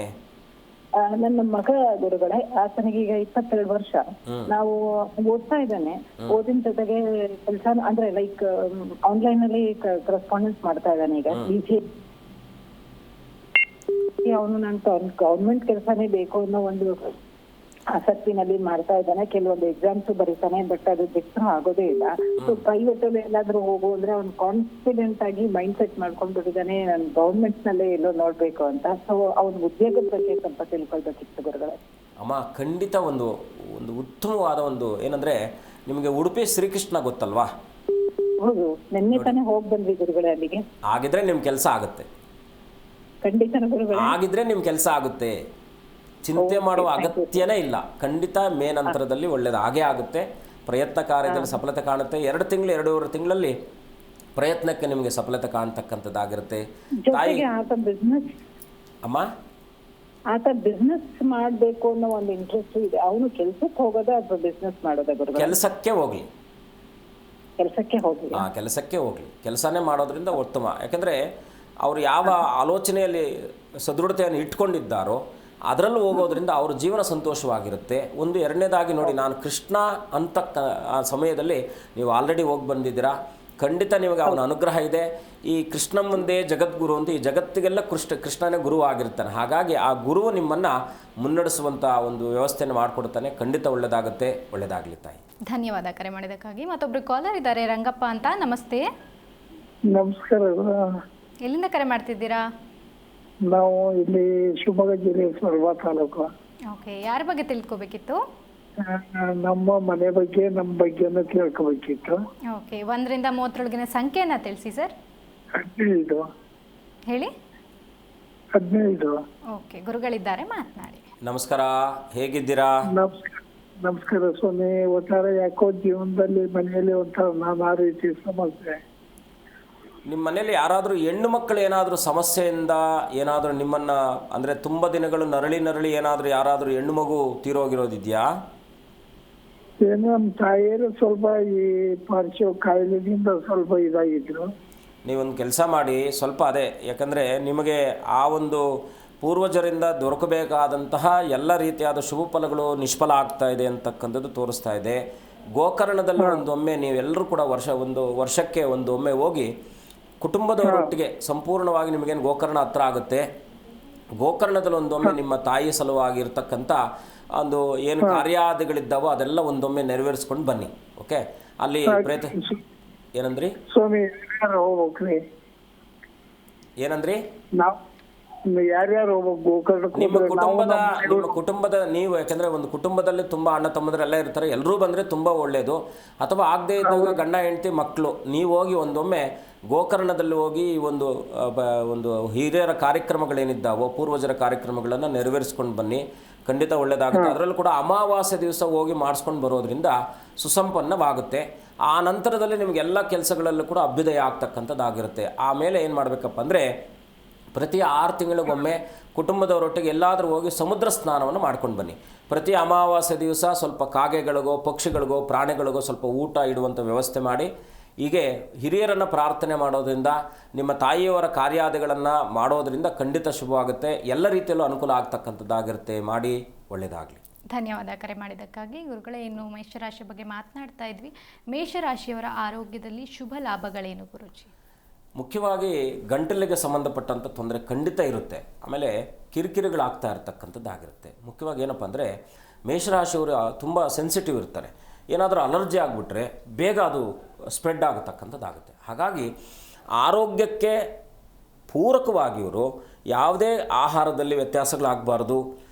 ನನ್ನ ಮಗ ಗುರುಗಳೇ, ಆತನಿಗೆ ಈಗ 22 ವರ್ಷ. ನಾವು ಓದ್ತಾ ಇದ್ದಾನೆ. ಓದಿನ ಜೊತೆಗೆ ಕೆಲಸ ಅಂದ್ರೆ ಲೈಕ್ ಆನ್ಲೈನ್ ಅಲ್ಲಿ ಕರೆಸ್ಪಾಂಡೆನ್ಸ್ ಮಾಡ್ತಾ ಇದ್ದಾನೆ. ಈಗ ಅವನು ನಾನು ಗೌರ್ಮೆಂಟ್ ಕೆಲಸನೇ ಬೇಕು ಅನ್ನೋ ಒಂದು ಆಸಕ್ತಿನಲ್ಲಿ ಮಾಡ್ತಾ ಇದ್ದಾನೆ. ಕೆಲವೊಂದು ಎಕ್ಸಾಮ್ಸ್ ಬರೀತಾನೆ, ಬಟ್ ಅದು ಬಿಟ್ಟು ಆಗೋದೇ ಇಲ್ಲ. ಸೊ ಪ್ರೈವೇಟ್ ಅಲ್ಲಿ ಎಲ್ಲಾದ್ರೂ ಹೋಗು ಅಂದ್ರೆ ಅವ್ನು ಕಾನ್ಫಿಡೆಂಟ್ ಆಗಿ ಮೈಂಡ್ ಸೆಟ್ ಮಾಡ್ಕೊಂಡ್ಬಿಟ್ಟಿದ್ದಾನೆ, ನಾನು ಗವರ್ಮೆಂಟ್ ನಲ್ಲೇ ಎಲ್ಲೋ ನೋಡ್ಬೇಕು ಅಂತ. ಸೊ ಅವ್ನ ಉದ್ಯೋಗದ ಬಗ್ಗೆ ಸ್ವಲ್ಪ ತಿಳ್ಕೊಳ್ಬೇಕಿತ್ತು ಗುರುಗಳೇ. ಅಮ್ಮ ಖಂಡಿತ ಒಂದು ಒಂದು ಉತ್ತಮವಾದ ಒಂದು ಏನಂದರೆ, ನಿಮಗೆ ಉಡುಪಿ ಶ್ರೀಕೃಷ್ಣ ಗೊತ್ತಲ್ವಾ? ಹೌದು, ನಿನ್ನೆ ತಾನೇ ಹೋಗಿ ಬಂದ್ವಿ ಗುರುಗಳೇ ಅಲ್ಲಿಗೆ. ಆಗಿದ್ರೆ ನಿಮ್ಮ ಕೆಲಸ ಆಗುತ್ತೆ, ಖಂಡಿತ ಗುರುಗಳೇ, ಆಗಿದ್ರೆ ನಿಮ್ಮ ಕೆಲಸ ಆಗುತ್ತೆ, ಚಿಂತೆ ಮಾಡುವ ಅಗತ್ಯನೇ ಇಲ್ಲ. ಖಂಡಿತ ಮೇನಂತರದಲ್ಲಿ ಒಳ್ಳೇದು ಆಗೇ ಆಗುತ್ತೆ. ಪ್ರಯತ್ನ ಕಾರ್ಯದಲ್ಲಿ ಸಫಲತೆ ಕಾಣುತ್ತೆ. 2 ತಿಂಗಳು 2.5 ತಿಂಗಳಲ್ಲಿ ಪ್ರಯತ್ನಕ್ಕೆ ನಿಮಗೆ ಸಫಲತೆ ಕಾಣ್ತಕ್ಕಂಥದ್ದಾಗಿರುತ್ತೆ. ತಾಯಿ ಅಮ್ಮ ಆತ ಬಿಸ್ನೆಸ್ ಮಾಡ್ಬೇಕು ಅನ್ನೋ ಒಂದು ಇಂಟ್ರೆಸ್ಟ್ ಇದೆ. ಅವನು ಕೆಲ್ಸಕ್ಕೆ ಹೋಗೋದ ಅಥವಾ ಬಿಸ್ನೆಸ್ ಮಾಡೋದ ಗುರುಗಳೇ? ಕೆಲಸಕ್ಕೆ ಹೋಗಲಿ, ಕೆಲಸಕ್ಕೆ ಹೋಗ್ಲಿ, ಕೆಲಸನೇ ಮಾಡೋದ್ರಿಂದ ಉತ್ತಮ. ಯಾಕಂದರೆ ಅವರು ಯಾವ ಆಲೋಚನೆಯಲ್ಲಿ ಸದೃಢತೆಯನ್ನು ಇಟ್ಕೊಂಡಿದ್ದಾರೋ ಅದರಲ್ಲೂ ಹೋಗೋದ್ರಿಂದ ಅವ್ರ ಜೀವನ ಸಂತೋಷವಾಗಿರುತ್ತೆ. ಒಂದು ಎರಡನೇದಾಗಿ ನೋಡಿ, ನಾನು ಕೃಷ್ಣ ಅಂತ ಆ ಸಮಯದಲ್ಲಿ ನೀವು ಆಲ್ರೆಡಿ ಹೋಗಿ ಬಂದಿದ್ದೀರಾ. ಖಂಡಿತ ನಿಮಗೆ ಅವನ ಅನುಗ್ರಹ ಇದೆ. ಈ ಕೃಷ್ಣ ಮುಂದೆ ಜಗದ್ಗುರು ಅಂತ, ಈ ಜಗತ್ತಿಗೆಲ್ಲ ಕೃಷ್ಣನೇ ಗುರು ಆಗಿರ್ತಾನೆ. ಹಾಗಾಗಿ ಆ ಗುರುವು ನಿಮ್ಮನ್ನು ಮುನ್ನಡೆಸುವಂಥ ಒಂದು ವ್ಯವಸ್ಥೆಯನ್ನು ಮಾಡಿಕೊಡ್ತಾನೆ. ಖಂಡಿತ ಒಳ್ಳೆಯದಾಗುತ್ತೆ. ಒಳ್ಳೆಯದಾಗಲಿ ತಾಯಿ. ಧನ್ಯವಾದ ಕರೆ ಮಾಡಿದ್ದಕ್ಕಾಗಿ. ಮತ್ತೊಬ್ಬರು ಕಾಲರ್ ಇದ್ದಾರೆ, ರಂಗಪ್ಪ ಅಂತ. ನಮಸ್ತೆ. ನಮಸ್ಕಾರ. ಎಲ್ಲಿಂದ ಕರೆ ಮಾಡ್ತಿದ್ದೀರಾ? ನಾವು ಇಲ್ಲಿ ಶಿವಮೊಗ್ಗ ಜಿಲ್ಲೆ ಸೊರಬ ತಾಲೂಕು. ಓಕೆ, ಯಾರ ಬಗ್ಗೆ ತಿಳ್ಕೊಬೇಕಿತ್ತು? ನಮ್ಮ ಮನೆ ಬಗ್ಗೆ, ನಮ್ಮ ಬಗ್ಗೆನ ತಿಳ್ಕೊಬೇಕಿತ್ತು. ಓಕೆ, 1ರಿಂದ 30 ಸಂಖ್ಯೆನ ತಿಳಿಸಿ ಸರ್. 15. ಹೇಳಿ. 15. ಓಕೆ, ಗುರುಗಳಿದ್ದಾರೆ, ಮಾತನಾಡಿ. ನಮಸ್ಕಾರ, ಹೇಗಿದ್ದೀರಾ? ನಮಸ್ಕಾರ ಸ್ವಾಮಿ. ಒಟ್ಟಾರೆ ಯಾಕೋ ಜೀವನದಲ್ಲಿ ಮನೆಯಲ್ಲಿ ಒಂಥರ ನಾನಾ ರೀತಿ ಸಮಸ್ಯೆ. ನಿಮ್ಮ ಮನೇಲಿ ಯಾರಾದರೂ ಹೆಣ್ಣು ಮಕ್ಕಳು ಏನಾದರೂ ಸಮಸ್ಯೆಯಿಂದ ಏನಾದರೂ ನಿಮ್ಮನ್ನು, ಅಂದರೆ ತುಂಬ ದಿನಗಳು ನರಳಿ ಏನಾದರೂ ಯಾರಾದರೂ ಹೆಣ್ಣು ಮಗು ತೀರೋಗಿರೋದಿದೆಯಾ? ಏನು ನಮ್ಮ ತಾಯಿಯರು ಸ್ವಲ್ಪ ಈ ಪಾರ್ಶ್ವ ಕಾಯಿಲೆದಿಂದ ಸ್ವಲ್ಪ ಇದಾಗಿದ್ರು. ನೀವೊಂದು ಕೆಲಸ ಮಾಡಿ, ಸ್ವಲ್ಪ ಅದೇ, ಯಾಕಂದರೆ ನಿಮಗೆ ಆ ಒಂದು ಪೂರ್ವಜರಿಂದ ದೊರಕಬೇಕಾದಂತಹ ಎಲ್ಲ ರೀತಿಯಾದ ಶುಭ ಫಲಗಳು ನಿಷ್ಫಲ ಆಗ್ತಾ ಇದೆ ಅಂತಕ್ಕಂಥದ್ದು ತೋರಿಸ್ತಾ ಇದೆ. ಗೋಕರ್ಣದಲ್ಲಿ ಒಂದೊಮ್ಮೆ ನೀವೆಲ್ಲರೂ ಕೂಡ ವರ್ಷಕ್ಕೆ ಒಂದೊಮ್ಮೆ ಹೋಗಿ ಕುಟುಂಬದವರೊಟ್ಟಿಗೆ ಸಂಪೂರ್ಣವಾಗಿ ನಿಮಗೇನು ಗೋಕರ್ಣ ಹತ್ರ ಆಗುತ್ತೆ, ಗೋಕರ್ಣದಲ್ಲಿ ಒಂದೊಮ್ಮೆ ನಿಮ್ಮ ತಾಯಿ ಸಲುವಾಗಿರ್ತಕ್ಕಂಥ ಒಂದು ಏನು ಕಾರ್ಯಾದಿಗಳಿದ್ದಾವೋ ಅದೆಲ್ಲ ಒಂದೊಮ್ಮೆ ನೆರವೇರಿಸ್ಕೊಂಡು ಬನ್ನಿ. ಓಕೆ, ಅಲ್ಲಿ ಏನಂದ್ರಿ ಸ್ವಾಮಿ? ಹೋಗ್ಬೇಕ್ರಿ. ಏನಂದ್ರಿ? ಯಾರ್ಯಾರು ಹೋಗ್ಬೇಕು ಗೋಕರ್ಣಕ್ಕೆ? ನಿಮ್ಮ ಕುಟುಂಬದ ನೀವು, ಯಾಕಂದ್ರೆ ಒಂದು ಕುಟುಂಬದಲ್ಲಿ ತುಂಬಾ ಅಣ್ಣ ತಮ್ಮಂದಿರೆಲ್ಲ ಇರ್ತಾರೆ, ಎಲ್ಲರೂ ಬಂದ್ರೆ ತುಂಬಾ ಒಳ್ಳೇದು. ಅಥವಾ ಆಗದೆ ಇದ್ದಾಗ ಗಂಡ ಹೆಂಡತಿ ಮಕ್ಕಳು ನೀವು ಹೋಗಿ ಒಂದೊಮ್ಮೆ ಗೋಕರ್ಣದಲ್ಲಿ ಹೋಗಿ ಒಂದು ಹಿರಿಯರ ಕಾರ್ಯಕ್ರಮಗಳೇನಿದ್ದಾವೋ ಪೂರ್ವಜರ ಕಾರ್ಯಕ್ರಮಗಳನ್ನು ನೆರವೇರಿಸ್ಕೊಂಡು ಬನ್ನಿ. ಖಂಡಿತ ಒಳ್ಳೆಯದಾಗುತ್ತೆ. ಅದರಲ್ಲೂ ಕೂಡ ಅಮಾವಾಸ್ಯೆ ದಿವಸ ಹೋಗಿ ಮಾಡಿಸ್ಕೊಂಡು ಬರೋದ್ರಿಂದ ಸುಸಂಪನ್ನವಾಗುತ್ತೆ. ಆ ನಂತರದಲ್ಲಿ ನಿಮಗೆಲ್ಲ ಕೆಲಸಗಳಲ್ಲೂ ಕೂಡ ಅಭ್ಯುದಯ ಆಗ್ತಕ್ಕಂಥದ್ದಾಗಿರುತ್ತೆ. ಆಮೇಲೆ ಏನು ಮಾಡಬೇಕಪ್ಪ ಅಂದರೆ, ಪ್ರತಿ 6 ತಿಂಗಳಿಗೊಮ್ಮೆ ಕುಟುಂಬದವರೊಟ್ಟಿಗೆ ಎಲ್ಲಾದರೂ ಹೋಗಿ ಸಮುದ್ರ ಸ್ನಾನವನ್ನು ಮಾಡ್ಕೊಂಡು ಬನ್ನಿ. ಪ್ರತಿ ಅಮಾವಾಸ್ಯೆ ದಿವಸ ಸ್ವಲ್ಪ ಕಾಗೆಗಳಿಗೋ ಪಕ್ಷಿಗಳಿಗೋ ಪ್ರಾಣಿಗಳಿಗೋ ಸ್ವಲ್ಪ ಊಟ ಇಡುವಂಥ ವ್ಯವಸ್ಥೆ ಮಾಡಿ. ಹೀಗೆ ಹಿರಿಯರನ್ನು ಪ್ರಾರ್ಥನೆ ಮಾಡೋದ್ರಿಂದ, ನಿಮ್ಮ ತಾಯಿಯವರ ಕಾರ್ಯಾದಿಗಳನ್ನು ಮಾಡೋದರಿಂದ ಖಂಡಿತ ಶುಭವಾಗುತ್ತೆ. ಎಲ್ಲ ರೀತಿಯಲ್ಲೂ ಅನುಕೂಲ ಆಗ್ತಕ್ಕಂಥದ್ದಾಗಿರುತ್ತೆ. ಮಾಡಿ, ಒಳ್ಳೆಯದಾಗಲಿ. ಧನ್ಯವಾದ ಕರೆ ಮಾಡಿದ್ದಕ್ಕಾಗಿ. ಗುರುಗಳೇ, ಇನ್ನು ಮೇಷರಾಶಿ ಬಗ್ಗೆ ಮಾತನಾಡ್ತಾ ಇದ್ವಿ. ಮೇಷರಾಶಿಯವರ ಆರೋಗ್ಯದಲ್ಲಿ ಶುಭ ಲಾಭಗಳೇನು ಗುರುಜಿ? ಮುಖ್ಯವಾಗಿ ಗಂಟಲಿಗೆ ಸಂಬಂಧಪಟ್ಟಂಥ ತೊಂದರೆ ಖಂಡಿತ ಇರುತ್ತೆ. ಆಮೇಲೆ ಕಿರಿಕಿರಿಗಳಾಗ್ತಾ ಇರ್ತಕ್ಕಂಥದ್ದಾಗಿರುತ್ತೆ. ಮುಖ್ಯವಾಗಿ ಏನಪ್ಪ ಅಂದರೆ, ಮೇಷರಾಶಿಯವರು ತುಂಬ ಸೆನ್ಸಿಟಿವ್ ಇರ್ತಾರೆ. ಏನಾದರೂ ಅಲರ್ಜಿ ಆಗಿಬಿಟ್ರೆ ಬೇಗ ಅದು ಸ್ಪ್ರೆಡ್ ಆಗತಕ್ಕಂಥದ್ದಾಗುತ್ತೆ. ಹಾಗಾಗಿ ಆರೋಗ್ಯಕ್ಕೆ ಪೂರಕವಾಗಿ ಇವರು ಯಾವುದೇ ಆಹಾರದಲ್ಲಿ ವ್ಯತ್ಯಾಸಗಳಾಗಬಾರ್ದು,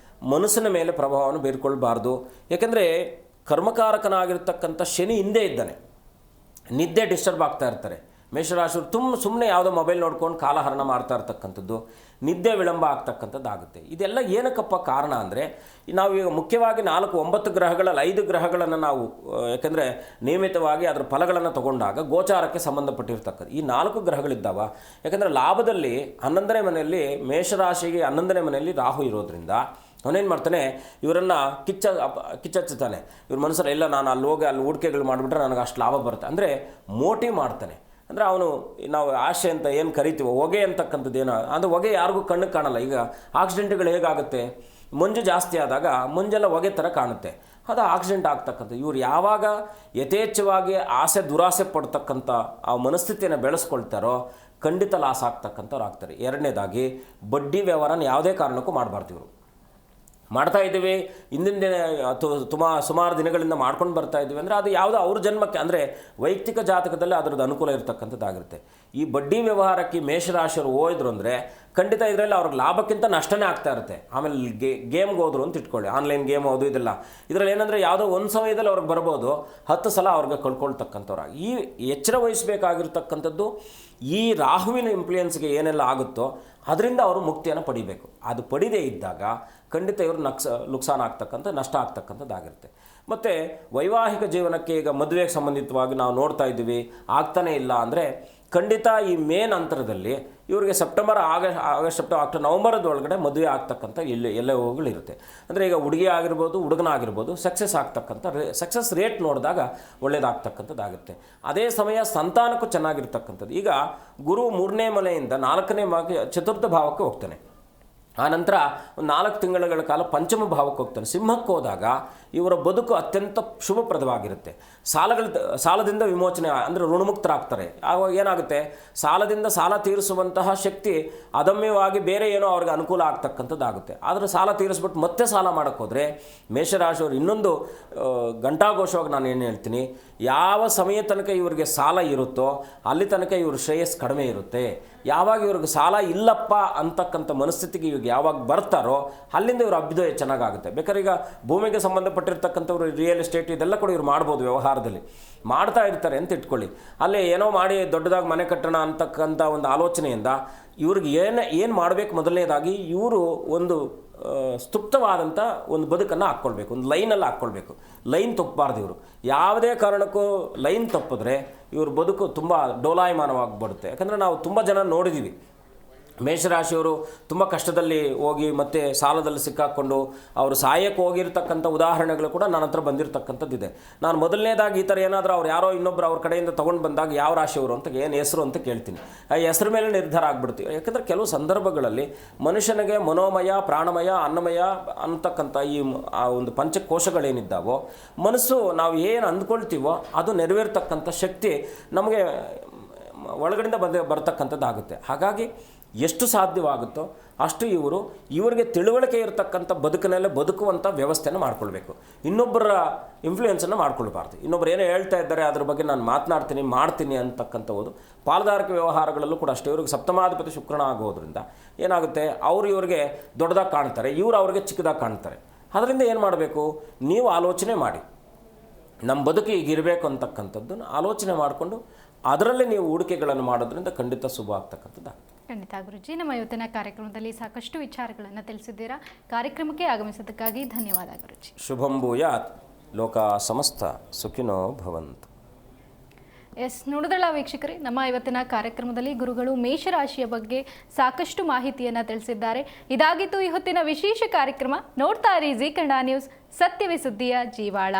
ಮನಸ್ಸಿನ ಮೇಲೆ ಪ್ರಭಾವವನ್ನು ಬೀರ್ಕೊಳ್ಬಾರ್ದು. ಏಕೆಂದರೆ ಕರ್ಮಕಾರಕನಾಗಿರ್ತಕ್ಕಂಥ ಶನಿ ಹಿಂದೆ ಇದ್ದಾನೆ. ನಿದ್ದೆ ಡಿಸ್ಟರ್ಬ್ ಆಗ್ತಾ ಇರ್ತಾರೆ ಮೇಷರಾಶಿಯವರು. ಸುಮ್ಮನೆ ಯಾವುದೋ ಮೊಬೈಲ್ ನೋಡ್ಕೊಂಡು ಕಾಲಹರಣ ಮಾಡ್ತಾ ಇರ್ತಕ್ಕಂಥದ್ದು, ನಿದ್ದೆ ವಿಳಂಬ ಆಗ್ತಕ್ಕಂಥದ್ದಾಗುತ್ತೆ. ಇದೆಲ್ಲ ಏನಕ್ಕಪ್ಪ ಕಾರಣ ಅಂದರೆ, ನಾವು ಈಗ ಮುಖ್ಯವಾಗಿ 9 ಗ್ರಹಗಳಲ್ಲಿ 5 ಗ್ರಹಗಳನ್ನು ನಾವು ಯಾಕೆಂದರೆ ನಿಯಮಿತವಾಗಿ ಅದರ ಫಲಗಳನ್ನು ತಗೊಂಡಾಗ ಗೋಚಾರಕ್ಕೆ ಸಂಬಂಧಪಟ್ಟಿರ್ತಕ್ಕಂಥ ಈ 4 ಗ್ರಹಗಳಿದ್ದಾವ. ಯಾಕೆಂದರೆ ಲಾಭದಲ್ಲಿ 11ನೇ ಮನೆಯಲ್ಲಿ, ಮೇಷರಾಶಿಗೆ 11ನೇ ಮನೆಯಲ್ಲಿ ರಾಹು ಇರೋದ್ರಿಂದ ಅವನೇನು ಮಾಡ್ತಾನೆ, ಇವರನ್ನು ಕಿಚ್ಚಚ್ತಾನೆ. ಇವ್ರ ಮನಸ್ಸಲ್ಲಿ ಇಲ್ಲ, ನಾನು ಅಲ್ಲಿ ಹೋಗಿ ಅಲ್ಲಿ ಹೂಡಿಕೆಗಳು ಮಾಡಿಬಿಟ್ರೆ ನನಗೆ ಅಷ್ಟು ಲಾಭ ಬರುತ್ತೆ ಅಂದರೆ ಮೋಟಿವ್ ಮಾಡ್ತಾನೆ. ಅಂದರೆ ಅವನು, ನಾವು ಆಸೆ ಅಂತ ಏನು ಕರಿತೀವೋ, ಹೊಗೆ ಅಂತಕ್ಕಂಥದ್ದು ಏನೋ, ಅಂದರೆ ಹೊಗೆ ಯಾರಿಗೂ ಕಣ್ಣಿಗೆ ಕಾಣಲ್ಲ. ಈಗ ಆಕ್ಸಿಡೆಂಟ್ಗಳು ಹೇಗಾಗುತ್ತೆ, ಮಂಜು ಜಾಸ್ತಿ ಆದಾಗ ಮಂಜೆಲ್ಲ ಹೊಗೆ ಥರ ಕಾಣುತ್ತೆ, ಅದು ಆಕ್ಸಿಡೆಂಟ್ ಆಗ್ತಕ್ಕಂಥ. ಇವ್ರು ಯಾವಾಗ ಯಥೇಚ್ಛವಾಗಿ ದುರಾಸೆ ಪಡ್ತಕ್ಕಂಥ ಆ ಮನಸ್ಥಿತಿಯನ್ನು ಬೆಳೆಸ್ಕೊಳ್ತಾರೋ ಖಂಡಿತ ಲಾಸ್ ಆಗ್ತಕ್ಕಂಥವ್ರು ಆಗ್ತಾರೆ. ಎರಡನೇದಾಗಿ, ಬಡ್ಡಿ ವ್ಯವಹಾರನ ಯಾವುದೇ ಕಾರಣಕ್ಕೂ ಮಾಡಬಾರ್ದು ಇವರು. ಮಾಡ್ತಾ ಇದ್ದೀವಿ ಹಿಂದಿನ ದಿನ ಸುಮಾರು ದಿನಗಳಿಂದ ಮಾಡ್ಕೊಂಡು ಬರ್ತಾ ಇದ್ದೀವಿ ಅಂದರೆ ಅದು ಯಾವುದೋ ಅವ್ರ ಜನ್ಮಕ್ಕೆ ಅಂದರೆ ವೈಯಕ್ತಿಕ ಜಾತಕದಲ್ಲಿ ಅದರದ್ದು ಅನುಕೂಲ ಇರತಕ್ಕಂಥದ್ದಾಗಿರುತ್ತೆ. ಈ ಬಡ್ಡಿ ವ್ಯವಹಾರಕ್ಕೆ ಮೇಷರಾಶಿಯವರು ಹೋಯಿದ್ರು ಅಂದರೆ ಖಂಡಿತ ಇದರಲ್ಲಿ ಅವ್ರಿಗೆ ಲಾಭಕ್ಕಿಂತ ನಷ್ಟನೇ ಆಗ್ತಾ ಇರುತ್ತೆ. ಆಮೇಲೆ ಗೇಮ್ಗೆ ಹೋದ್ರು ಅಂತ ಇಟ್ಕೊಳ್ಳಿ, ಆನ್ಲೈನ್ ಗೇಮ್ ಹೋದು ಇದೆಲ್ಲ ಇದರಲ್ಲಿ ಏನಂದರೆ ಯಾವುದೋ ಒಂದು ಸಮಯದಲ್ಲಿ ಅವ್ರಿಗೆ ಬರ್ಬೋದು, 10 ಸಲ ಅವ್ರಿಗೆ ಕಳ್ಕೊಳ್ತಕ್ಕಂಥವ್ರು. ಈ ಎಚ್ಚರ ವಹಿಸಬೇಕಾಗಿರ್ತಕ್ಕಂಥದ್ದು ಈ ರಾಹುವಿನ ಇಂಪ್ಲುಯೆನ್ಸ್ಗೆ ಏನೆಲ್ಲ ಆಗುತ್ತೋ ಅದರಿಂದ ಅವರು ಮುಕ್ತಿಯನ್ನು ಪಡಿಬೇಕು. ಅದು ಪಡಿದೇ ಇದ್ದಾಗ ಖಂಡಿತ ಇವರು ನುಕ್ಸಾನ ಆಗ್ತಕ್ಕಂಥ ನಷ್ಟ ಆಗ್ತಕ್ಕಂಥದ್ದಾಗಿರುತ್ತೆ. ಮತ್ತು ವೈವಾಹಿಕ ಜೀವನಕ್ಕೆ ಈಗ ಮದುವೆಗೆ ಸಂಬಂಧಿತವಾಗಿ ನಾವು ನೋಡ್ತಾ ಇದ್ದೀವಿ, ಆಗ್ತಾನೇ ಇಲ್ಲ ಅಂದರೆ ಖಂಡಿತ ಈ ಮೇ ನಂತರದಲ್ಲಿ ಇವರಿಗೆ ಆಗಸ್ಟ್ ನವಂಬರದೊಳಗಡೆ ಮದುವೆ ಆಗ್ತಕ್ಕಂಥ ಎಲ್ಲವುಗಳಿರುತ್ತೆ. ಅಂದರೆ ಈಗ ಹುಡುಗಿ ಆಗಿರ್ಬೋದು ಹುಡುಗನ ಆಗಿರ್ಬೋದು ಸಕ್ಸಸ್ ರೇಟ್ ನೋಡಿದಾಗ ಒಳ್ಳೆಯದಾಗ್ತಕ್ಕಂಥದ್ದಾಗುತ್ತೆ. ಅದೇ ಸಮಯ ಸಂತಾನಕ್ಕೂ ಚೆನ್ನಾಗಿರ್ತಕ್ಕಂಥದ್ದು. ಈಗ ಗುರು 3ನೇ ಮನೆಯಿಂದ 4ನೇ ಚತುರ್ಥ ಭಾವಕ್ಕೆ ಹೋಗ್ತಾನೆ. ಆನಂತರ ಒಂದು 4 ತಿಂಗಳ ಕಾಲ ಪಂಚಮ ಭಾವಕ್ಕೆ ಹೋಗ್ತಾನೆ. ಸಿಂಹಕ್ಕೆ ಹೋದಾಗ ಇವರ ಬದುಕು ಅತ್ಯಂತ ಶುಭಪ್ರದವಾಗಿರುತ್ತೆ. ಸಾಲದಿಂದ ವಿಮೋಚನೆ ಅಂದರೆ ಋಣಮುಕ್ತರಾಗ್ತಾರೆ. ಆವಾಗ ಏನಾಗುತ್ತೆ, ಸಾಲದಿಂದ ಸಾಲ ತೀರಿಸುವಂತಹ ಶಕ್ತಿ ಅದಮ್ಯವಾಗಿ ಬೇರೆ ಏನೋ ಅವ್ರಿಗೆ ಅನುಕೂಲ ಆಗ್ತಕ್ಕಂಥದ್ದಾಗುತ್ತೆ. ಆದರೆ ಸಾಲ ತೀರಿಸ್ಬಿಟ್ಟು ಮತ್ತೆ ಸಾಲ ಮಾಡೋಕ್ಕೆ ಹೋದರೆ ಮೇಷರಾಶಿಯವರು ಇನ್ನೊಂದು ಘಂಟಾಘೋಷವಾಗಿ ನಾನು ಏನು ಹೇಳ್ತೀನಿ, ಯಾವ ಸಮಯ ತನಕ ಇವರಿಗೆ ಸಾಲ ಇರುತ್ತೋ ಅಲ್ಲಿ ತನಕ ಇವ್ರ ಶ್ರೇಯಸ್ ಕಡಿಮೆ ಇರುತ್ತೆ. ಯಾವಾಗ ಇವ್ರಿಗೆ ಸಾಲ ಇಲ್ಲಪ್ಪ ಅಂತಕ್ಕಂಥ ಮನಸ್ಥಿತಿಗೆ ಇವಾಗ ಯಾವಾಗ ಬರ್ತಾರೋ ಅಲ್ಲಿಂದ ಇವ್ರ ಅಭ್ಯುದಯ ಚೆನ್ನಾಗಾಗುತ್ತೆ. ಬೇಕಾದ್ರೆ ಈಗ ಭೂಮಿಗೆ ಸಂಬಂಧಪಟ್ಟಿರ್ತಕ್ಕಂಥವ್ರು ರಿಯಲ್ ಎಸ್ಟೇಟ್ ಇದೆಲ್ಲ ಕೂಡ ಇವ್ರು ಮಾಡ್ಬೋದು, ವ್ಯವಹಾರದಲ್ಲಿ ಮಾಡ್ತಾ ಇರ್ತಾರೆ ಅಂತ ಇಟ್ಕೊಳ್ಳಿ. ಅಲ್ಲೇ ಏನೋ ಮಾಡಿ ದೊಡ್ಡದಾಗಿ ಮನೆ ಕಟ್ಟೋಣ ಅಂತಕ್ಕಂಥ ಒಂದು ಆಲೋಚನೆಯಿಂದ ಇವ್ರಿಗೆ ಏನು ಮಾಡಬೇಕು, ಮೊದಲನೇದಾಗಿ ಇವರು ಒಂದು ಸ್ತುಪ್ತವಾದಂಥ ಒಂದು ಬದುಕನ್ನು ಹಾಕ್ಕೊಳ್ಬೇಕು, ಒಂದು ಲೈನಲ್ಲಿ ಹಾಕ್ಕೊಳ್ಬೇಕು. ಲೈನ್ ತಪ್ಪಬಾರ್ದು. ಇವರು ಯಾವುದೇ ಕಾರಣಕ್ಕೂ ಲೈನ್ ತಪ್ಪಿದ್ರೆ ಇವ್ರ ಬದುಕು ತುಂಬ ಡೋಲಾಯಮಾನವಾಗಿಬಿಡುತ್ತೆ. ಯಾಕಂದರೆ ನಾವು ತುಂಬ ಜನ ನೋಡಿದ್ದೀವಿ, ಮೇಷರಾಶಿಯವರು ತುಂಬ ಕಷ್ಟದಲ್ಲಿ ಹೋಗಿ ಮತ್ತೆ ಸಾಲದಲ್ಲಿ ಸಿಕ್ಕಾಕ್ಕೊಂಡು ಅವರು ಸಾಯಕ್ಕೆ ಹೋಗಿರ್ತಕ್ಕಂಥ ಉದಾಹರಣೆಗಳು ಕೂಡ ನನ್ನ ಹತ್ರ ಬಂದಿರತಕ್ಕಂಥದ್ದಿದೆ. ನಾನು ಮೊದಲನೇದಾಗಿ ಈ ಥರ ಏನಾದರೂ ಅವ್ರು ಯಾರೋ ಇನ್ನೊಬ್ಬರು ಅವ್ರ ಕಡೆಯಿಂದ ತೊಗೊಂಡು ಬಂದಾಗ ಯಾವ ರಾಶಿಯವರು ಅಂತ ಏನು ಹೆಸರು ಅಂತ ಕೇಳ್ತೀನಿ. ಆ ಹೆಸರು ಮೇಲೆ ನಿರ್ಧಾರ ಆಗಿಬಿಡ್ತೀವಿ. ಯಾಕಂದರೆ ಕೆಲವು ಸಂದರ್ಭಗಳಲ್ಲಿ ಮನುಷ್ಯನಿಗೆ ಮನೋಮಯ, ಪ್ರಾಣಮಯ, ಅನ್ನಮಯ ಅಂತಕ್ಕಂಥ ಆ ಒಂದು ಪಂಚಕೋಶಗಳೇನಿದ್ದಾವೋ ಮನಸ್ಸು ನಾವು ಏನು ಅಂದ್ಕೊಳ್ತೀವೋ ಅದು ನೆರವೇರ್ತಕ್ಕಂಥ ಶಕ್ತಿ ನಮಗೆ ಒಳಗಡೆಯಿಂದ ಬರ್ತಕ್ಕಂಥದ್ದಾಗುತ್ತೆ. ಹಾಗಾಗಿ ಎಷ್ಟು ಸಾಧ್ಯವಾಗುತ್ತೋ ಅಷ್ಟು ಇವರಿಗೆ ತಿಳುವಳಿಕೆ ಇರತಕ್ಕಂಥ ಬದುಕಿನಲ್ಲೇ ಬದುಕುವಂಥ ವ್ಯವಸ್ಥೆಯನ್ನು ಮಾಡ್ಕೊಳ್ಬೇಕು. ಇನ್ನೊಬ್ಬರ ಇನ್ಫ್ಲೂಯೆನ್ಸನ್ನು ಮಾಡ್ಕೊಳ್ಬಾರ್ದು. ಇನ್ನೊಬ್ಬರು ಏನೋ ಹೇಳ್ತಾ ಇದ್ದಾರೆ ಅದ್ರ ಬಗ್ಗೆ ನಾನು ಮಾಡ್ತೀನಿ ಅಂತಕ್ಕಂಥದ್ದು. ಪಾಲುದಾರಿಕೆ ವ್ಯವಹಾರಗಳಲ್ಲೂ ಕೂಡ ಅಷ್ಟೇ. ಇವ್ರಿಗೆ ಸಪ್ತಮಾಧಿಪತಿ ಶುಕ್ರನ ಆಗೋದ್ರಿಂದ ಏನಾಗುತ್ತೆ, ಇವರಿಗೆ ದೊಡ್ಡದಾಗಿ ಕಾಣ್ತಾರೆ, ಅವ್ರಿಗೆ ಚಿಕ್ಕದಾಗಿ ಕಾಣ್ತಾರೆ. ಅದರಿಂದ ಏನು ಮಾಡಬೇಕು, ನೀವು ಆಲೋಚನೆ ಮಾಡಿ, ನಮ್ಮ ಬದುಕು ಈಗಿರಬೇಕು ಅಂತಕ್ಕಂಥದ್ದನ್ನು ಆಲೋಚನೆ ಮಾಡಿಕೊಂಡು ಅದರಲ್ಲೇ ನೀವು ಹೂಡಿಕೆಗಳನ್ನು ಮಾಡೋದ್ರಿಂದ ಖಂಡಿತ ಶುಭ ಆಗ್ತಕ್ಕಂಥದ್ದು. ಖಂಡಿತ ಗುರುಜಿ, ನಮ್ಮ ಇವತ್ತಿನ ಕಾರ್ಯಕ್ರಮದಲ್ಲಿ ಸಾಕಷ್ಟು ವಿಚಾರಗಳನ್ನು ತಿಳಿಸಿದ್ದೀರಾ. ಕಾರ್ಯಕ್ರಮಕ್ಕೆ ಆಗಮಿಸೋದಕ್ಕಾಗಿ ಧನ್ಯವಾದ ಗುರುಜಿ. ಶುಭಂ ಭೂಯಾತ್, ಲೋಕ ಸಮಸ್ತ ಸುಖಿನೋ ಭವಂತು. ನೋಡಿದಳ ವೀಕ್ಷಕರೇ, ನಮ್ಮ ಇವತ್ತಿನ ಕಾರ್ಯಕ್ರಮದಲ್ಲಿ ಗುರುಗಳು ಮೇಷರಾಶಿಯ ಬಗ್ಗೆ ಸಾಕಷ್ಟು ಮಾಹಿತಿಯನ್ನು ತಿಳಿಸಿದ್ದಾರೆ. ಇದಾಗಿತ್ತು ಈ ಹೊತ್ತಿನ ವಿಶೇಷ ಕಾರ್ಯಕ್ರಮ. ನೋಡ್ತಾ ಇರಿ ಜೀ ಕನ್ನಡ ನ್ಯೂಸ್, ಸತ್ಯವೇ ಸುದ್ದಿಯ ಜೀವಾಳ.